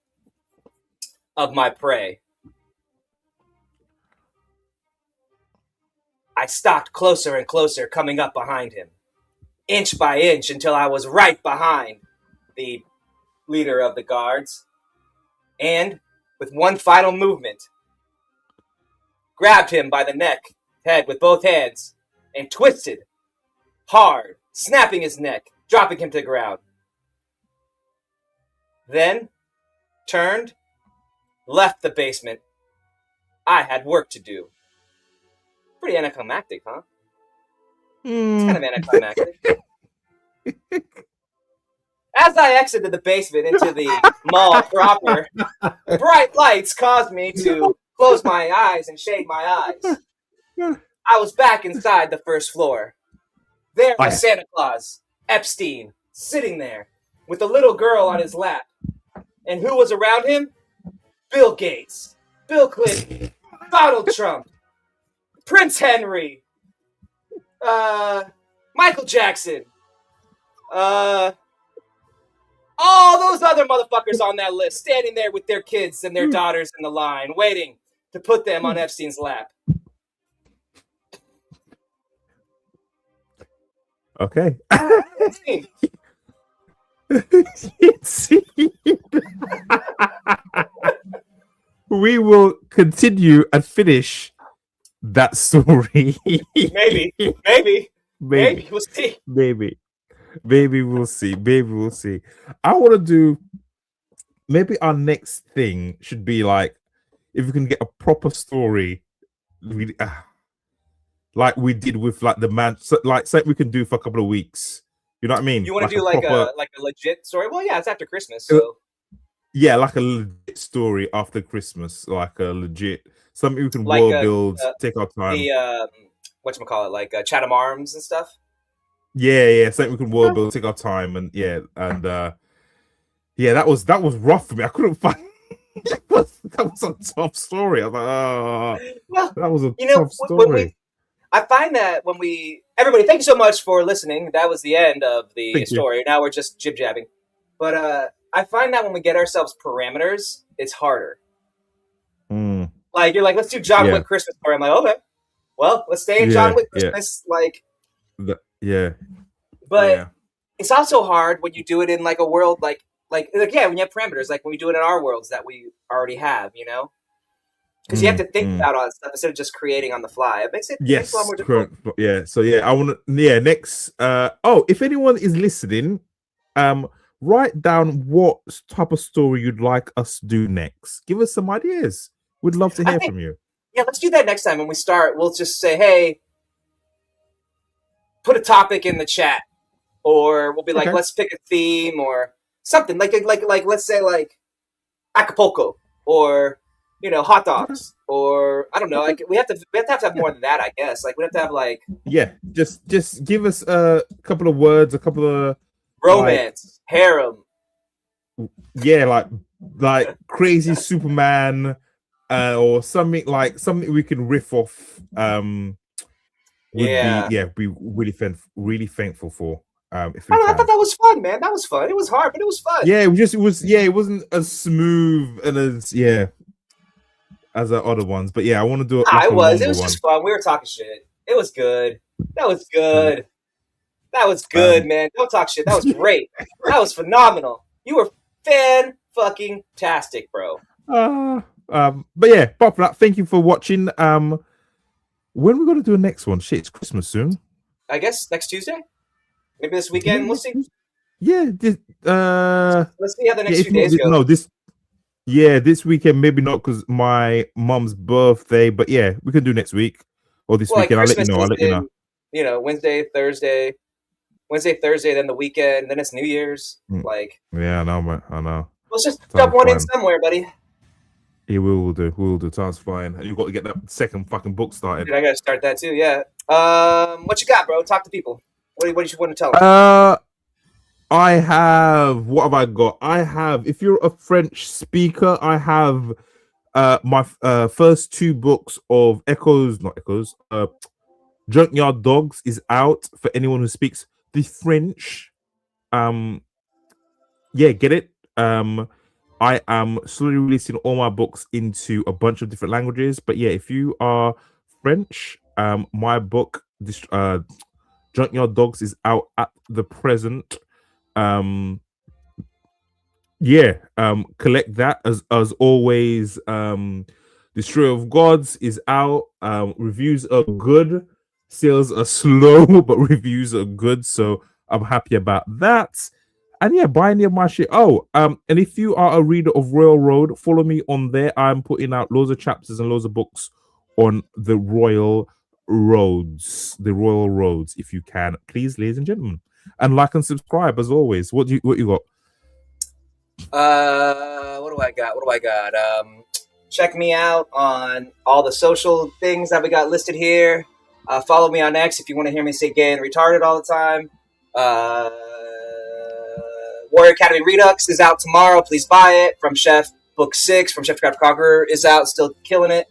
S1: of my prey. I stalked closer and closer, coming up behind him, inch by inch, until I was right behind the leader of the guards. And, with one final movement, grabbed him by the head with both hands, and twisted hard, snapping his neck, dropping him to the ground. Then, turned, left the basement. I had work to do. Pretty anticlimactic, huh? It's kind of anticlimactic. As I exited the basement into the mall proper, bright lights caused me to close my eyes and shade my eyes. I was back inside the first floor. There was Santa Claus, Epstein, sitting there with a little girl on his lap. And who was around him? Bill Gates, Bill Clinton, Donald Trump, Prince Henry, Michael Jackson, all those other motherfuckers on that list, standing there with their kids and their daughters in the line, waiting to put them on Epstein's lap.
S2: Okay. We will continue and finish that story.
S1: Maybe. We'll see.
S2: Maybe we'll see. I want to do. Maybe our next thing should be like, if we can get a proper story, like we did with like the man, like something we can do for a couple of weeks. You know what I mean?
S1: You want to do like a legit story? Well, yeah, it's after Christmas, so.
S2: Yeah, like a legit story after Christmas, like a legit something we can world build, take our time.
S1: The whatchamacallit, like Chatham Arms and stuff.
S2: Yeah, something we can world build, take our time, and that was rough for me. I couldn't find. that was a tough story. I was like, well, that was a tough story.
S1: I find that everybody, thank you so much for listening. That was the end of the story. Now we're just jib-jabbing. But I find that when we get ourselves parameters, it's harder. Like, you're like, let's do John Wick Christmas story. I'm like, okay. Well, let's stay in John Wick Christmas. But it's also hard when you do it in like a world when you have parameters, like when we do it in our worlds that we already have, you know? Because you have to think about all that stuff instead of just creating on the fly. It makes it a lot more difficult.
S2: Yeah. So I want to. Next. If anyone is listening, write down what type of story you'd like us to do next. Give us some ideas. We'd love to hear from you.
S1: Yeah, let's do that next time when we start. We'll just say, hey, put a topic in the chat, or we'll be like, let's pick a theme or something like let's say like Acapulco or. Hot dogs, or I don't know. Like we have to have more than that, I guess. Like we have to have like
S2: just give us a couple of words, a couple of
S1: romance, harem.
S2: Yeah, like crazy Superman, or something we can riff off. Be really thankful for. I
S1: thought that was fun, man. That was fun. It was hard, but it was fun.
S2: Yeah, it wasn't as smooth and as the other ones, but I want to do it.
S1: It was just fun. We were talking shit. It was good. That was good, man. Don't talk shit. That was great. That was phenomenal. You were fan-fucking-tastic, bro.
S2: But apart from that, thank you for watching. When are we going to do the next one? Shit, it's Christmas soon.
S1: I guess next Tuesday. Maybe this weekend. We'll see.
S2: Yeah,
S1: Let's see how the
S2: yeah,
S1: next
S2: if
S1: few
S2: not,
S1: days go.
S2: no, this weekend maybe not because my mom's birthday, but yeah, we can do next week or this
S1: Well, like
S2: weekend. I'll let you
S1: Christmas
S2: know. I'll
S1: is
S2: let you know.
S1: in, Wednesday, Thursday, then the weekend, then it's New Year's.
S2: Mm.
S1: Like,
S2: Yeah, I know, man. I know.
S1: let's just jump
S2: Sounds
S1: one in
S2: fine.
S1: somewhere, buddy.
S2: Yeah, we will do. We will do. Sounds fine. And you've got to get that second fucking book started.
S1: Dude, I gotta start that too. Yeah. What you got, bro? Talk to people. What do you want to tell them?
S2: I have. What have I got? I have. If you're a French speaker, I have my first two books of Echoes, not Echoes. Junkyard Dogs is out for anyone who speaks the French. Yeah, get it. I am slowly releasing all my books into a bunch of different languages. But yeah, if you are French, my book, Junkyard Dogs, is out at the present. Yeah, collect that as always. Destroyer of Gods is out. Reviews are good. Sales are slow, but reviews are good. So I'm happy about that. And yeah, buy any of my shit. Oh, and if you are a reader of Royal Road, follow me on there. I'm putting out loads of chapters and loads of books on the Royal Roads. The Royal Roads, if you can, please, ladies and gentlemen. And like and subscribe as always. What you got?
S1: What do I got? Check me out on all the social things that we got listed here. Follow me on X if you want to hear me say gay and retarded all the time. Warrior Academy Redux is out tomorrow. Please buy it. From Chef Book 6, from Chef Craft Conqueror is out, still killing it.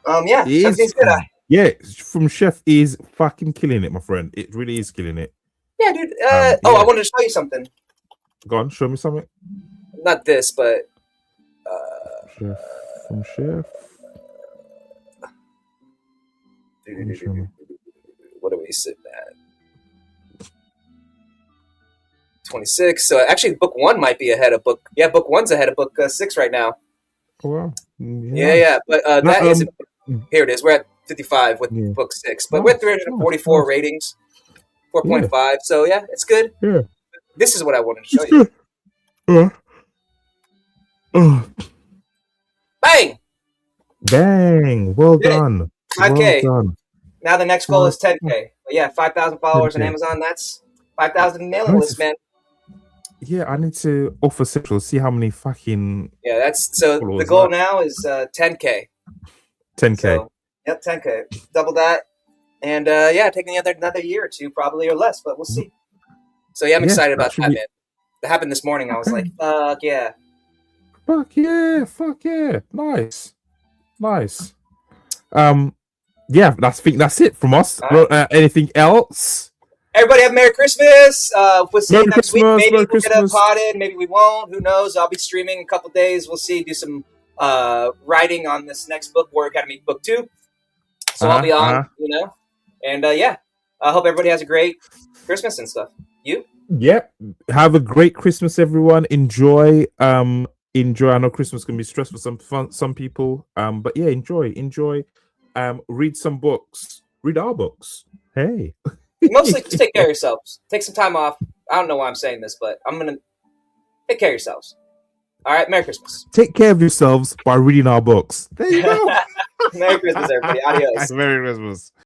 S1: Yeah, everything's good.
S2: Yeah, from Chef is fucking killing it, my friend. It really is killing it.
S1: Yeah, dude. I wanted to show you something.
S2: Go on, show me something.
S1: Not this, but
S2: Chef from Chef.
S1: What are we sitting at? 26. So actually, book 1 might be ahead of book. Yeah, book 1's ahead of book 6 right now.
S2: Oh, wow.
S1: Yeah. But that isn't. Here it is. We're at 55 with book 6, but we're at 344 ratings, 4.5. Yeah. So yeah, it's good.
S2: Yeah.
S1: This is what I wanted to show you. Bang!
S2: Bang! Well done.
S1: 5K.
S2: Well done.
S1: Now the next goal is 10K. But yeah, 5,000 followers on Amazon. That's 5,000 mailing lists, man.
S2: Yeah, I need to offer Central, see how many fucking.
S1: Yeah, that's so. The goal now is 10K.
S2: 10K.
S1: So, yep, 10K. Double that, and yeah, taking another year or two, probably, or less, but we'll see. So yeah, I'm excited about that, man. It happened this morning. I was like, fuck yeah.
S2: Fuck yeah. Nice. Yeah, I think that's it from us. Right. Anything else?
S1: Everybody have Merry Christmas. We'll see you next week. Maybe we'll get a potted. Maybe we won't. Who knows? I'll be streaming in a couple days. We'll see. Do some writing on this next book, Warrior Academy Book 2. So I'll be on, And yeah, I hope everybody has a great Christmas and stuff. You?
S2: Yep. Have a great Christmas, everyone. Enjoy. Enjoy. I know Christmas can be stressful for some people. But yeah, enjoy. Read some books. Read our books. Hey.
S1: Mostly just take care of yourselves. Take some time off. I don't know why I'm saying this, but I'm gonna take care of yourselves. All right, Merry Christmas.
S2: Take care of yourselves by reading our books. There you go.
S1: Merry Christmas, everybody. Adios.
S2: Merry Christmas.